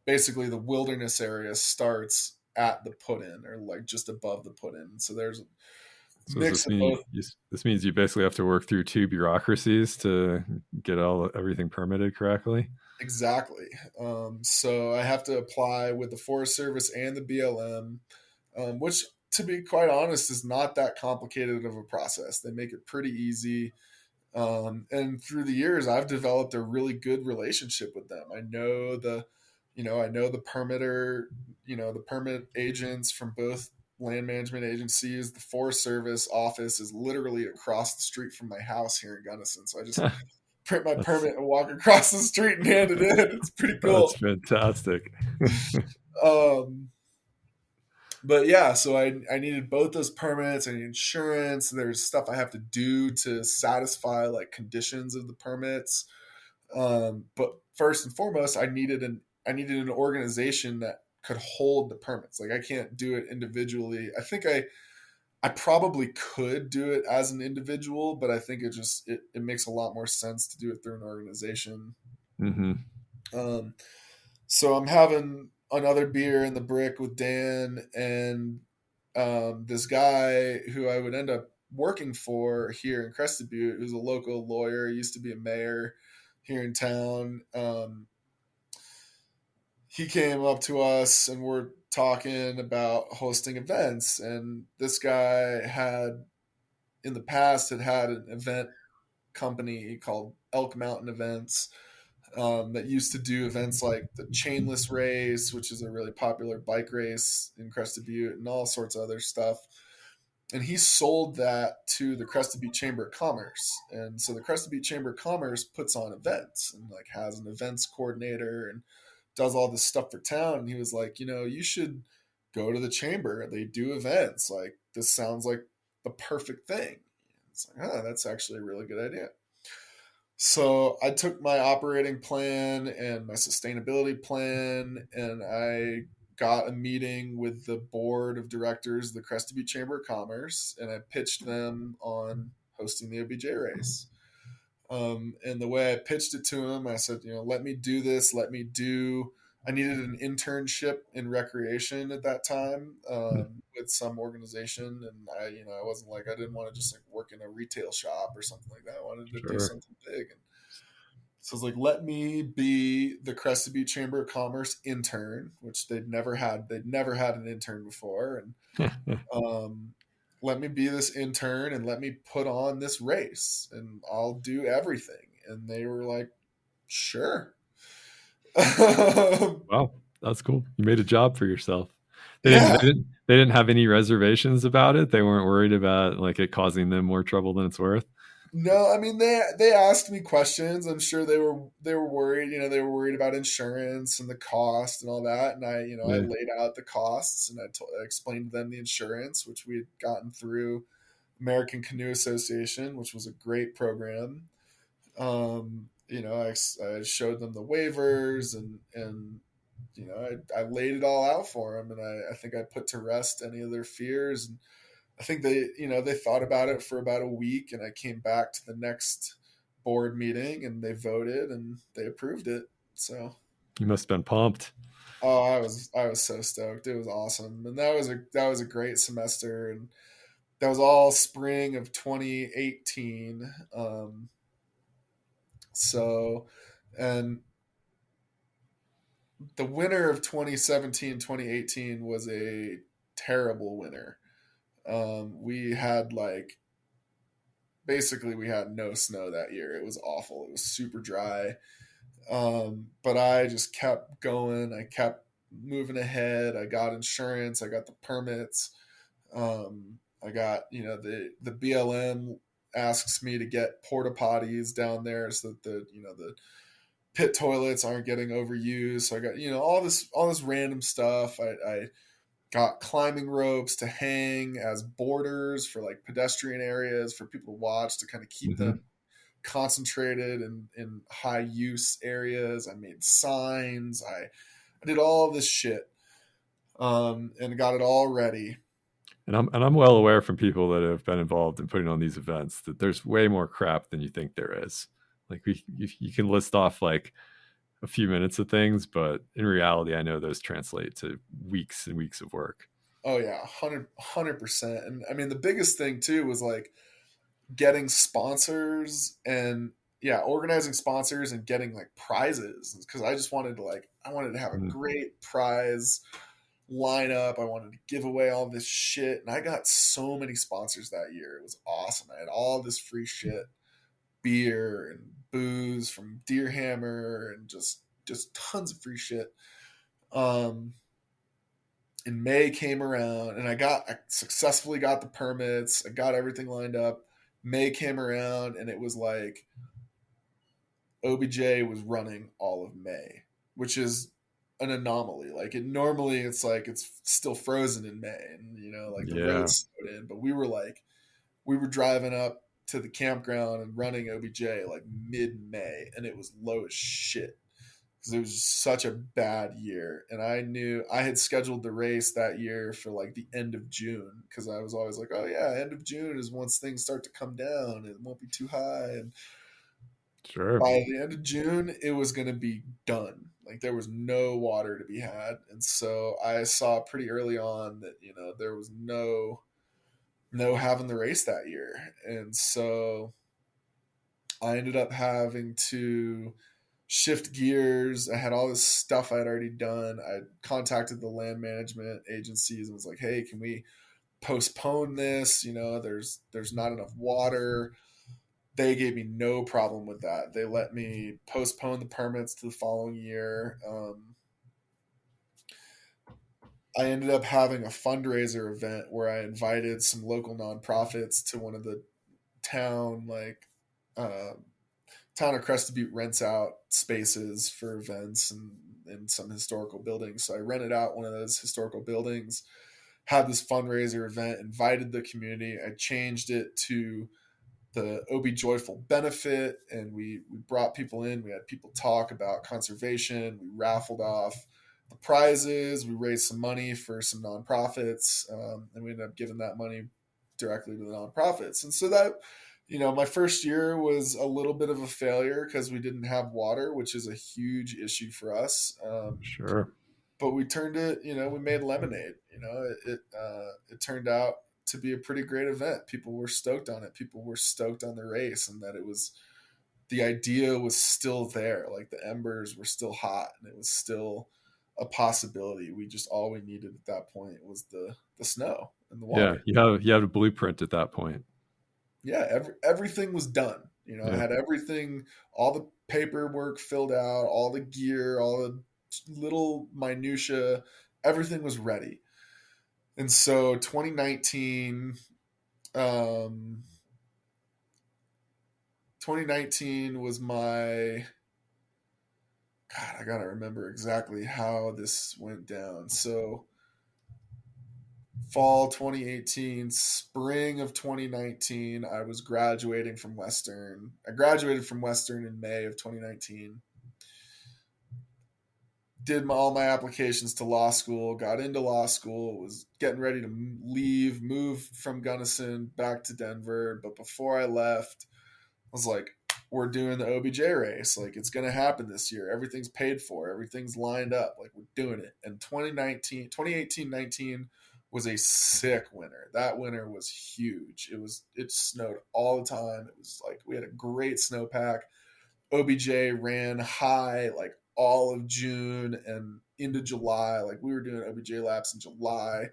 basically the wilderness area starts at the put in, or like just above the put in. So there's a So does mix this of mean both. this means you basically have to work through two bureaucracies to get everything permitted correctly? Exactly. So I have to apply with the Forest Service and the BLM, which, to be quite honest, is not that complicated of a process. They make it pretty easy. And through the years, I've developed a really good relationship with them. I know the permitter, the permit agents from both land management agencies. The Forest Service office is literally across the street from my house here in Gunnison. So I just print my that's permit and walk across the street and hand it in. It's pretty that's cool. fantastic. Um, but yeah, so I needed both those permits and insurance. There's stuff I have to do to satisfy like conditions of the permits. But first and foremost, I needed an organization that could hold the permits. Like, I can't do it individually. I think I probably could do it as an individual, but I think it makes a lot more sense to do it through an organization. Hmm. Um, so I'm having another beer in the brick with Dan and this guy who I would end up working for here in Crested Butte, who's a local lawyer, used to be a mayor here in town. He came up to us and we're talking about hosting events. And this guy had, in the past, had an event company called Elk Mountain Events, that used to do events like the Chainless Race, which is a really popular bike race in Crested Butte, and all sorts of other stuff. And he sold that to the Crested Butte Chamber of Commerce. And so the Crested Butte Chamber of Commerce puts on events and like has an events coordinator and does all this stuff for town. And he was like, you should go to the chamber. They do events. Like, this sounds like the perfect thing. It's like, that's actually a really good idea. So I took my operating plan and my sustainability plan, and I got a meeting with the board of directors of the Crested Butte Chamber of Commerce, and I pitched them on hosting the OBJ race. And the way I pitched it to him, I said, let me do this. I needed an internship in recreation at that time, with some organization. And I wasn't like, I didn't want to just like work in a retail shop or something like that. I wanted to do Sure. something big. And so I was like, let me be the Crested Butte Chamber of Commerce intern, which they'd never had. They'd never had an intern before. And um, let me be this intern and let me put on this race and I'll do everything. And they were like, sure. Wow, that's cool. You made a job for yourself. Yeah. They didn't have any reservations about it. They weren't worried about like it causing them more trouble than it's worth. No, I mean they asked me questions. I'm sure they were worried. They were worried about insurance and the cost and all that. And I Yeah, laid out the costs and I explained to them the insurance, which we had gotten through American Canoe Association, which was a great program. I showed them the waivers and I laid it all out for them, and I think I put to rest any of their fears. And I think they thought about it for about a week, and I came back to the next board meeting, and they voted and they approved it. So, you must have been pumped. oh, I was so stoked. It was awesome, and that was a great semester, and that was all spring of 2018. So, and the winter of 2017, 2018 was a terrible winter. We had like basically we had no snow that year. It was awful. It was super dry. But I just kept going. I kept moving ahead. I got insurance. I got the permits. I got, the BLM asks me to get porta potties down there so that the pit toilets aren't getting overused. So I got, all this random stuff. I got climbing ropes to hang as borders for like pedestrian areas for people to watch to kind of keep Mm-hmm. them concentrated in high use areas. I made signs. I did all this shit, and got it all ready. And I'm well aware from people that have been involved in putting on these events that there's way more crap than you think there is. Like you can list off like a few minutes of things, but in reality, I know those translate to weeks and weeks of work. Oh yeah, 100%. And I mean, the biggest thing too was like getting sponsors and yeah, organizing sponsors and getting like prizes because I wanted to have a Mm, great prize lineup. I wanted to give away all this shit, and I got so many sponsors that year. It was awesome. I had all this free shit, beer and booze from Deerhammer, and just tons of free shit. Um, and May came around, and I successfully got the permits. I got everything lined up. May came around, and it was like OBJ was running all of May, which is an anomaly. Like it normally, it's like it's still frozen in May, and like the yeah, roads snowed in. But we were driving up to the campground and running OBJ like mid May, and it was low as shit because it was just such a bad year. And I knew I had scheduled the race that year for like the end of June because I was always like, oh yeah, end of June is once things start to come down, it won't be too high. And sure. by the end of June, it was going to be done. Like there was no water to be had. And so I saw pretty early on that, there was no having the race that year. And so I ended up having to shift gears. I had all this stuff I'd already done. I contacted the land management agencies and was like, "Hey, can we postpone this? There's not enough water." They gave me no problem with that. They let me postpone the permits to the following year. I ended up having a fundraiser event where I invited some local nonprofits to one of the town like uh, town of Crested Butte rents out spaces for events and some historical buildings. So I rented out one of those historical buildings, had this fundraiser event, invited the community. I changed it to the OB Joyful benefit, and we brought people in. We had people talk about conservation. We raffled off the prizes. We raised some money for some nonprofits, and we ended up giving that money directly to the nonprofits. And so that, my first year was a little bit of a failure because we didn't have water, which is a huge issue for us. Sure. But we turned it, we made lemonade. It turned out to be a pretty great event. People were stoked on it. People were stoked on the race, and that the idea was still there. Like the embers were still hot, and it was still a possibility. All we needed at that point was the snow and the Yeah, water. you have a blueprint at that point. Yeah, everything was done. I Yeah, had everything, all the paperwork filled out, all the gear, all the little minutia, everything was ready. And so um, 2019 was my God. I gotta remember exactly how this went down. So fall 2018, spring of 2019, I was graduating from Western. I graduated from Western in May of 2019. Did all my applications to law school, got into law school, was getting ready to move from Gunnison back to Denver. But before I left, I was like, we're doing the OBJ race. Like, it's going to happen this year. Everything's paid for, everything's lined up. Like, we're doing it. And 2018, 19 was a sick winter. That winter was huge. It snowed all the time. It was like we had a great snowpack. OBJ ran high like all of June and into July. Like we were doing OBJ laps in July.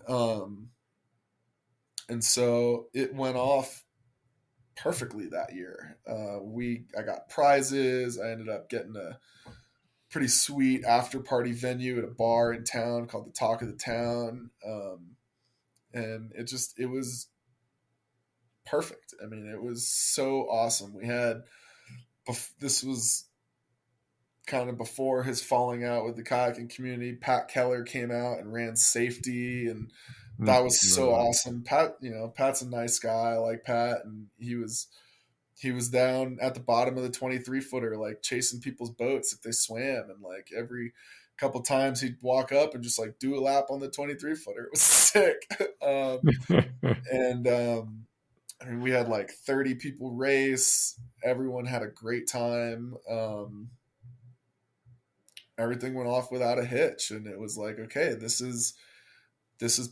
Um, and so it went off perfectly that year. I got prizes. I ended up getting a pretty sweet after party venue at a bar in town called the Talk of the Town. and it was perfect. I mean, it was so awesome. We had, this was kind of before his falling out with the kayaking community. Pat Keller came out and ran safety, and Mm, that was remember so that. awesome. Pat, Pat's a nice guy. I like Pat, and he was down at the bottom of the 23 footer, like chasing people's boats if they swam, and like every couple times he'd walk up and just like do a lap on the 23 footer. It was sick. And I mean, we had like 30 people race. Everyone had a great time. Everything went off without a hitch, and it was like, okay, this is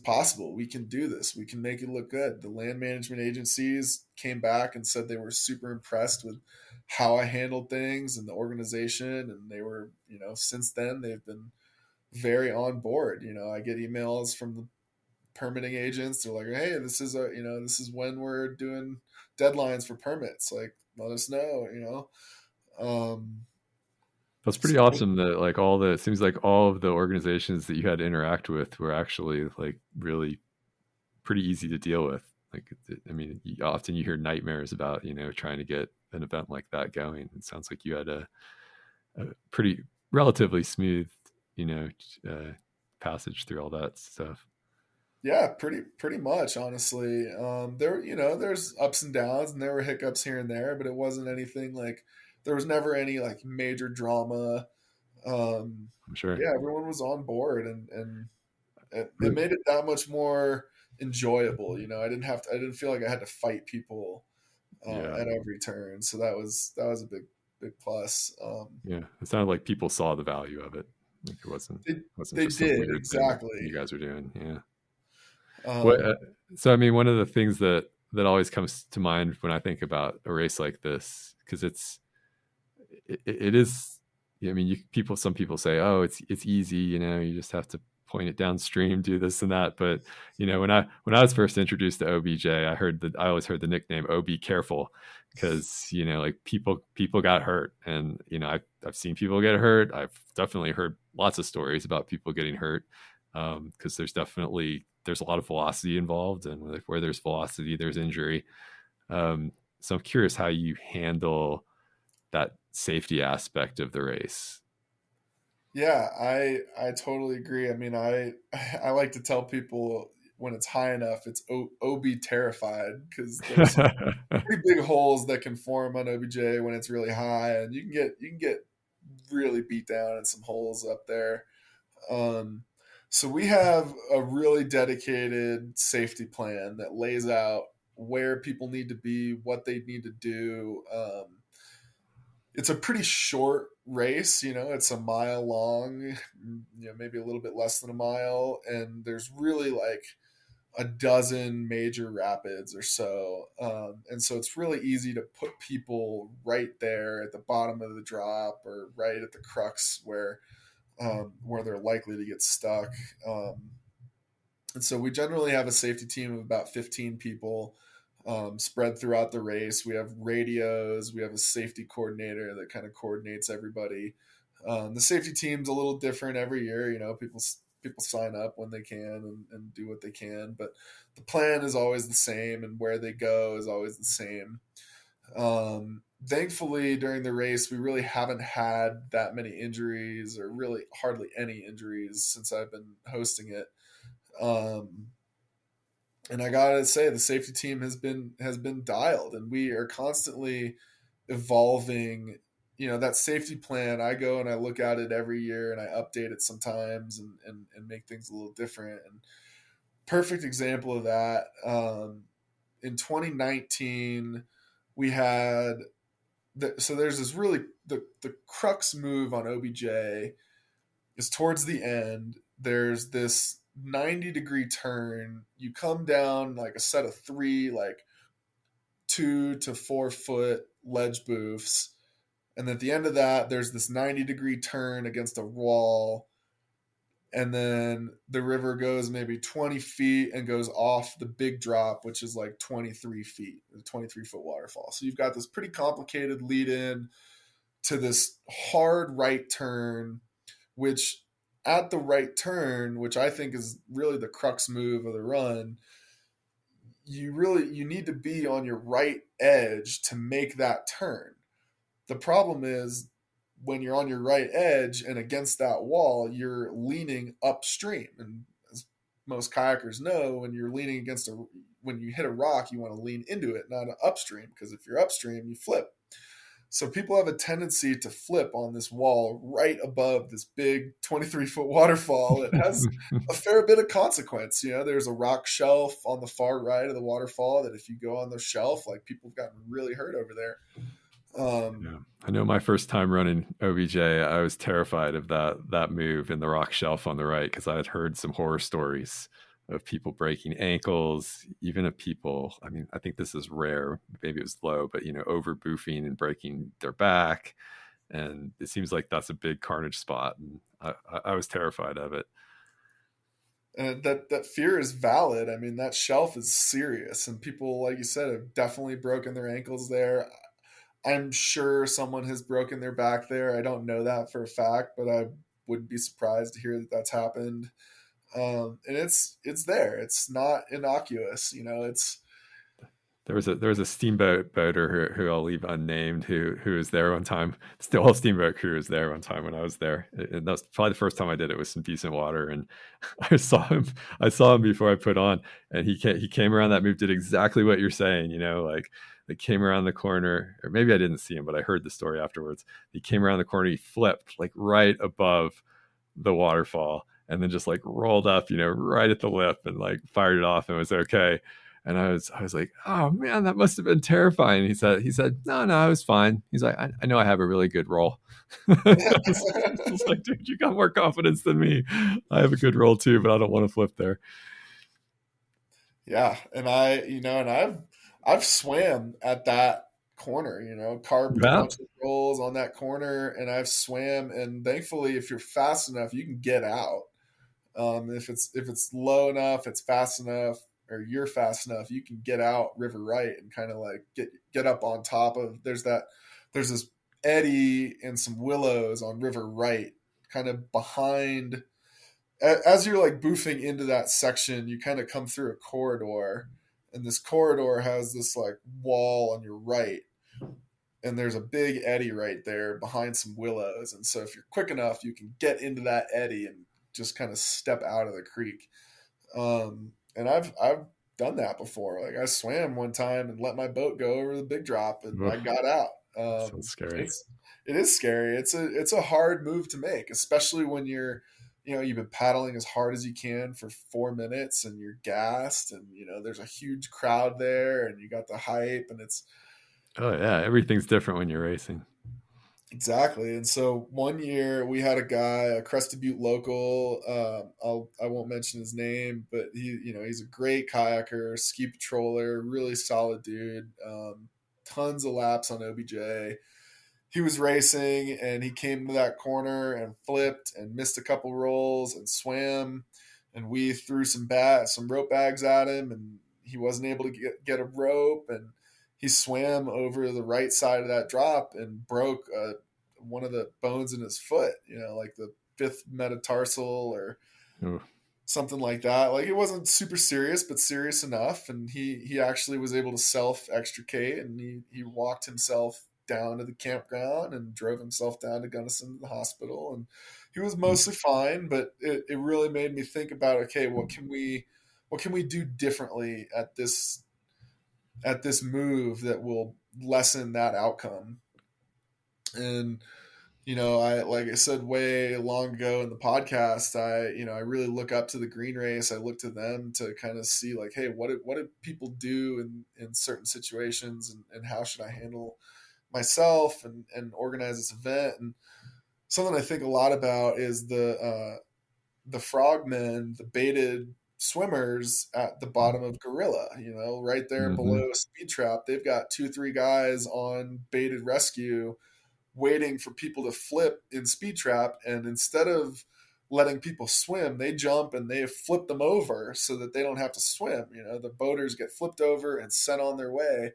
possible. We can do this. We can make it look good. The land management agencies came back and said they were super impressed with how I handled things and the organization, and they were, since then they've been very on board. I get emails from the permitting agents. They're like, hey, this is when we're doing deadlines for permits. Like, let us know. Um, That's pretty so awesome that like it seems like all of the organizations that you had to interact with were actually like really pretty easy to deal with. Like, I mean, often you hear nightmares about, trying to get an event like that going. It sounds like you had a pretty relatively smooth, you know, uh, passage through all that stuff. yeah, pretty much, honestly. There's ups and downs, and there were hiccups here and there, but it wasn't anything like, there was never any like major drama. Um, I'm sure. yeah, everyone was on board, and it Re- made it that much more enjoyable. I didn't feel like I had to fight people Yeah. at every turn, so that was a big plus. Yeah. It sounded like people saw the value of it. Like it They wasn't they just some did weird thing that you exactly. guys were doing. Yeah. What? Um, So I mean, one of the things that always comes to mind when I think about a race like this, because it is. I mean, some people say, "Oh, it's easy." You just have to point it downstream, do this and that. But when I was first introduced to OBJ, I always heard the nickname "Oh, be careful," because like people got hurt, and I've seen people get hurt. I've definitely heard lots of stories about people getting hurt, because there's a lot of velocity involved, and where there's velocity, there's injury. So I'm curious how you handle that safety aspect of the race. yeah, I totally agree. I mean, I like to tell people when it's high enough, it's OB terrified, because there's some pretty big holes that can form on OBJ when it's really high, and you can get really beat down in some holes up there. Um, so we have a really dedicated safety plan that lays out where people need to be, what they need to do. It's a pretty short race, it's a mile long, maybe a little bit less than a mile, and there's really like a dozen major rapids or so. And so it's really easy to put people right there at the bottom of the drop, or right at the crux where they're likely to get stuck. And so we generally have a safety team of about 15 people, spread throughout the race. We have radios, we have a safety coordinator that kind of coordinates everybody. The safety team's a little different every year. People sign up when they can, and do what they can, but the plan is always the same, and where they go is always the same. Thankfully, during the race, we really haven't had that many injuries, or really hardly any injuries, since I've been hosting it. Um, and I gotta say, the safety team has been dialed, and we are constantly evolving. That safety plan, I go and I look at it every year, and I update it sometimes, and make things a little different. And perfect example of that, in 2019, we had so there's this really, the crux move on OBJ is towards the end. There's this 90-degree turn. You come down like a set of three, like 2 to 4 foot ledge boofs. And at the end of that, there's this 90-degree turn against a wall. And then the river goes maybe 20 feet and goes off the big drop, which is like 23 feet, a 23-foot waterfall. So you've got this pretty complicated lead in to this hard right turn, which at the right turn, which I think is really the crux move of the run, you need to be on your right edge to make that turn. The problem is when you're on your right edge and against that wall, you're leaning upstream. And as most kayakers know, when you're leaning against when you hit a rock, you want to lean into it, not upstream, because if you're upstream, you flip. So people have a tendency to flip on this wall right above this big 23-foot waterfall. It has a fair bit of consequence. There's a rock shelf on the far right of the waterfall that if you go on the shelf, like people have gotten really hurt over there. Yeah. I know my first time running OBJ, I was terrified of that move in the rock shelf on the right because I had heard some horror stories of people breaking ankles, even of people. I mean, I think this is rare. Maybe it was low, but over boofing and breaking their back, and it seems like that's a big carnage spot. And I was terrified of it. And that fear is valid. I mean, that shelf is serious, and people, like you said, have definitely broken their ankles there. I'm sure someone has broken their back there. I don't know that for a fact, but I wouldn't be surprised to hear that that's happened. And it's there. It's not innocuous. It's There was a steamboat boater who I'll leave unnamed who was there one time. The whole steamboat crew was there one time when I was there. And that was probably the first time I did it with some decent water. And I saw him before I put on, and he came around that move, did exactly what you're saying. Like they came around the corner, or maybe I didn't see him, but I heard the story afterwards. He came around the corner, he flipped like right above the waterfall, and then just like rolled up, right at the lip, and like fired it off, and was okay. And I was like, oh man, that must have been terrifying. He said, no, I was fine. He's like, I know I have a really good roll. I was like, dude, you got more confidence than me. I have a good roll too, but I don't want to flip there. Yeah, and I've swam at that corner. Carved a Yeah. bunch of rolls on that corner, and I've swam. And thankfully, if you're fast enough, you can get out. If it's low enough, it's fast enough, or you're fast enough, you can get out river right and kind of like get up on top of. There's this eddy and some willows on river right, kind of behind. As you're like boofing into that section, you kind of come through a corridor, and this corridor has this like wall on your right, and there's a big eddy right there behind some willows. And so if you're quick enough, you can get into that eddy and just kind of step out of the creek. And I've done that before. Like I swam one time and let my boat go over the big drop, and Oof, I got out. sounds scary. It is scary. It's a hard move to make, especially when you've been paddling as hard as you can for 4 minutes and you're gassed, and there's a huge crowd there, and you got the hype, and it's Oh yeah, everything's different when you're racing. exactly. And so one year we had a guy, a Crested Butte local. I won't mention his name, but he's a great kayaker, ski patroller, really solid dude. Tons of laps on OBJ. He was racing, and he came to that corner and flipped and missed a couple rolls and swam, and we threw some rope bags at him, and he wasn't able to get a rope, and he swam over the right side of that drop and broke one of the bones in his foot, like the fifth metatarsal or Oof. something like that. Like it wasn't super serious, but serious enough. And he actually was able to self extricate, and he walked himself down to the campground and drove himself down to Gunnison to the hospital. And he was mostly fine, but it really made me think about, okay, what can we do differently at this move that will lessen that outcome? And like I said way long ago in the podcast, I really look up to the green race. I look to them to kind of see like, hey, what did people do in certain situations, and how should I handle myself and organize this event? And something I think a lot about is the frogmen, the baited swimmers at the bottom of Gorilla, right there Mm-hmm. below a speed trap. They've got 2-3 guys on baited rescue waiting for people to flip in speed trap, and instead of letting people swim, they jump and they flip them over so that they don't have to swim. The boaters get flipped over and sent on their way.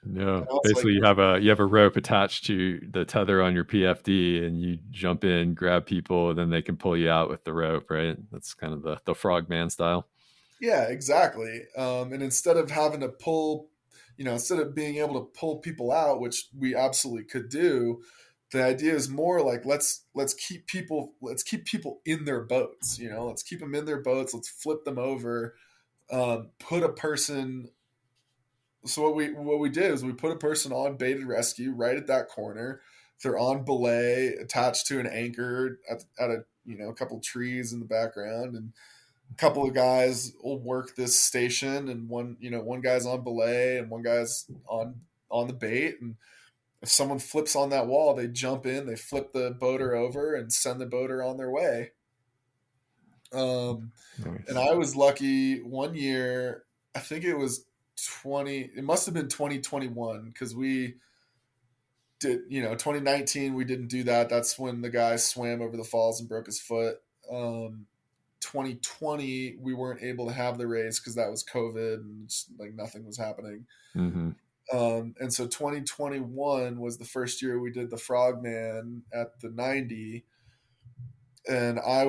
And No, I was like, basically you have a rope attached to the tether on your PFD, and you jump in, grab people, and then they can pull you out with the rope, right? That's kind of the frogman style. yeah, exactly. And instead of having to pull, instead of being able to pull people out, which we absolutely could do, the idea is more like let's keep people in their boats. Let's keep them in their boats. Let's flip them over. Put a person. So what we did is we put a person on baited rescue right at that corner. They're on belay attached to an anchor at a couple trees in the background, and couple of guys will work this station, and one guy's on belay and one guy's on the bait, and if someone flips on that wall, they jump in, they flip the boater over and send the boater on their way. um, and Nice. I was lucky one year. I think it was 20, it must have been 2021, because we did, 2019 we didn't do that. That's when the guy swam over the falls and broke his foot. 2020 we weren't able to have the race because that was COVID and just, like, nothing was happening. Hmm. And so 2021 was the first year we did the Frogman at the 90, and I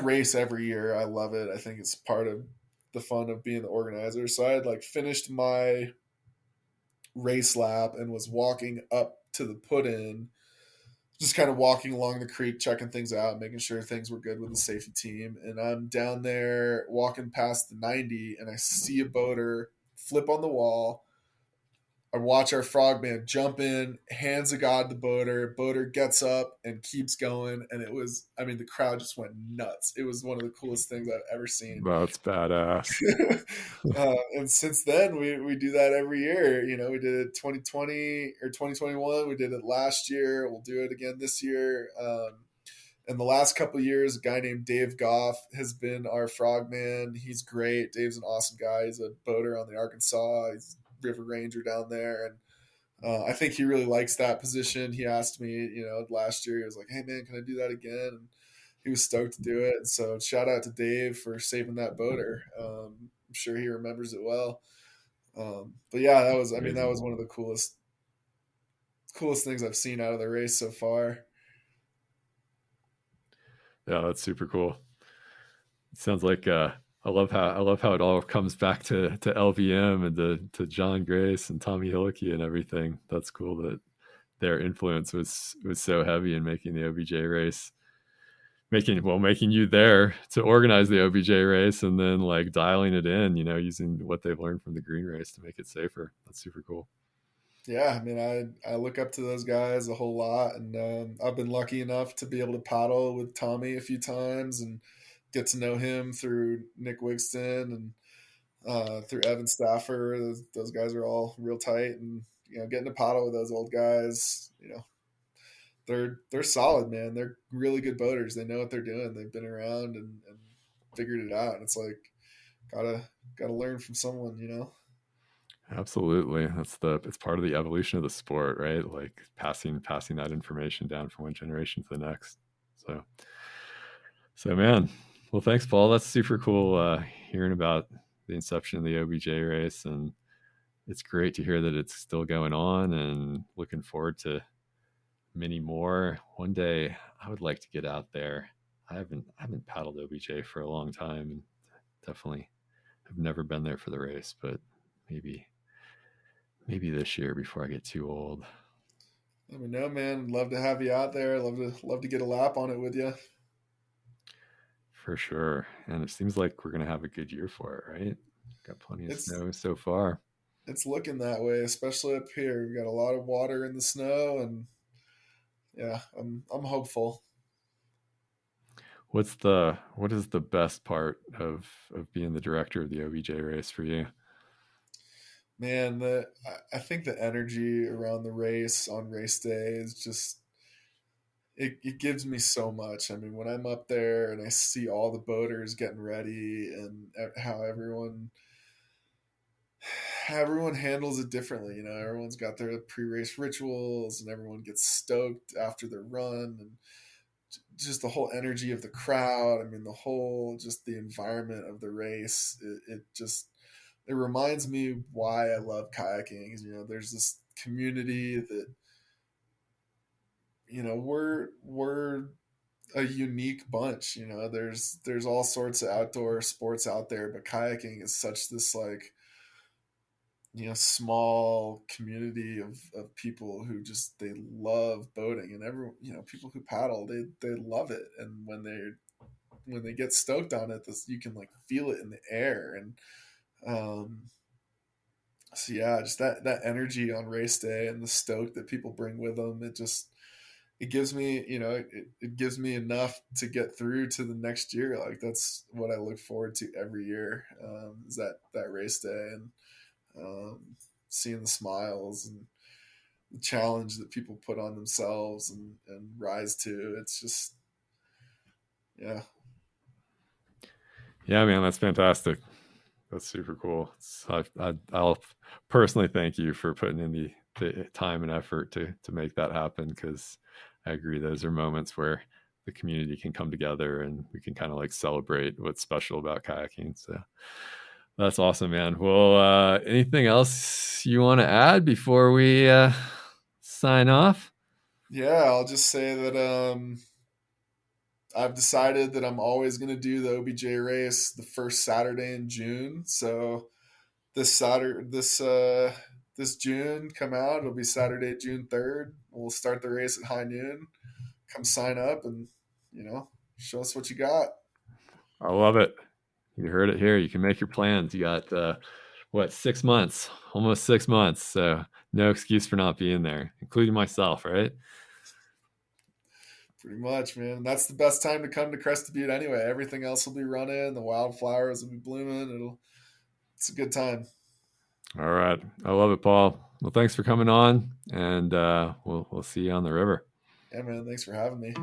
race every year. I love it. I think it's part of the fun of being the organizer. So I had like finished my race lap and was walking up to the put in, just kind of walking along the creek, checking things out, making sure things were good with the safety team. And I'm down there walking past the 90, and I see a boater flip on the wall. I watch our frogman jump in, hands a god the boater. Boater gets up and keeps going. And it was, I mean, the crowd just went nuts. It was one of the coolest things I've ever seen. That's badass. And since then, we do that every year. We did it 2020 or 2021. We did it last year. We'll do it again this year. And the last couple of years, a guy named Dave Goff has been our frogman. He's great. Dave's an awesome guy. He's a boater on the Arkansas. He's river ranger down there, and I think he really likes that position. He asked me, last year, he was like, "Hey man, can I do that again?" And he was stoked to do it. And so shout out to Dave for saving that boater. I'm sure he remembers it well. But yeah, I mean, that Crazy. was one of the coolest things I've seen out of the race so far. Yeah, that's super cool. It sounds like I love how it all comes back to LVM and to John Grace and Tommy Hillicky and everything. That's cool that their influence was so heavy in making the OBJ race, making you there to organize the OBJ race, and then like dialing it in, using what they've learned from the green race to make it safer. That's super cool. Yeah, I mean, I look up to those guys a whole lot, and I've been lucky enough to be able to paddle with Tommy a few times and get to know him through Nick Wigston and through Evan Stafford. Those guys are all real tight, and getting to paddle with those old guys, they're solid, man. They're really good boaters. They know what they're doing. They've been around and figured it out. And it's like gotta learn from someone. Absolutely. It's part of the evolution of the sport, right? Like passing that information down from one generation to the next. So man, well, thanks, Paul. That's super cool hearing about the inception of the OBJ race, and it's great to hear that it's still going on, and looking forward to many more. One day I would like to get out there. I haven't paddled OBJ for a long time, and definitely have never been there for the race, but maybe this year before I get too old. Let me know, man. Love to have you out there. Love to get a lap on it with you. For sure. And it seems like we're going to have a good year for it, right? Got plenty of It's snow so far. it's looking that way, especially up here. We've got a lot of water in the snow, and yeah, I'm hopeful. What is the best part of being the director of the OBJ race for you? Man, I think the energy around the race on race day is just it gives me so much. I mean, when I'm up there and I see all the boaters getting ready and how everyone handles it differently. Everyone's got their pre-race rituals, and everyone gets stoked after their run, and just the whole energy of the crowd. I mean, the whole just the environment of the race. It just it reminds me why I love kayaking. There's this community that, we're a unique bunch. There's all sorts of outdoor sports out there, but kayaking is such this like, small community of people who just, they love boating, and people who paddle, they love it. And when they get stoked on it, you can like feel it in the air. And um so yeah, just that energy on race day and the stoke that people bring with them, it gives me, it gives me enough to get through to the next year. Like, that's what I look forward to every year, is that race day, and um, seeing the smiles and the challenge that people put on themselves and rise to. It's just, yeah. Yeah, man, that's fantastic. That's super cool. I'll personally thank you for putting in the time and effort to make that happen, because I agree those are moments where the community can come together and we can kind of like celebrate what's special about kayaking. So that's awesome, man. Well, anything else you want to add before we sign off? Yeah, I'll just say that I've decided that I'm always going to do the OBJ race the first Saturday in June. So this Saturday, this June, come out. It'll be Saturday, June 3rd. We'll start the race at high noon. Come sign up and, show us what you got. I love it. You heard it here. You can make your plans. You got 6 months, almost 6 months. So no excuse for not being there, including myself, right? Pretty much, man. That's the best time to come to Crested Butte anyway. Everything else will be running. The wildflowers will be blooming. It's a good time. All right. I love it, Paul. Well, thanks for coming on, and we'll see you on the river. Yeah, man. Thanks for having me.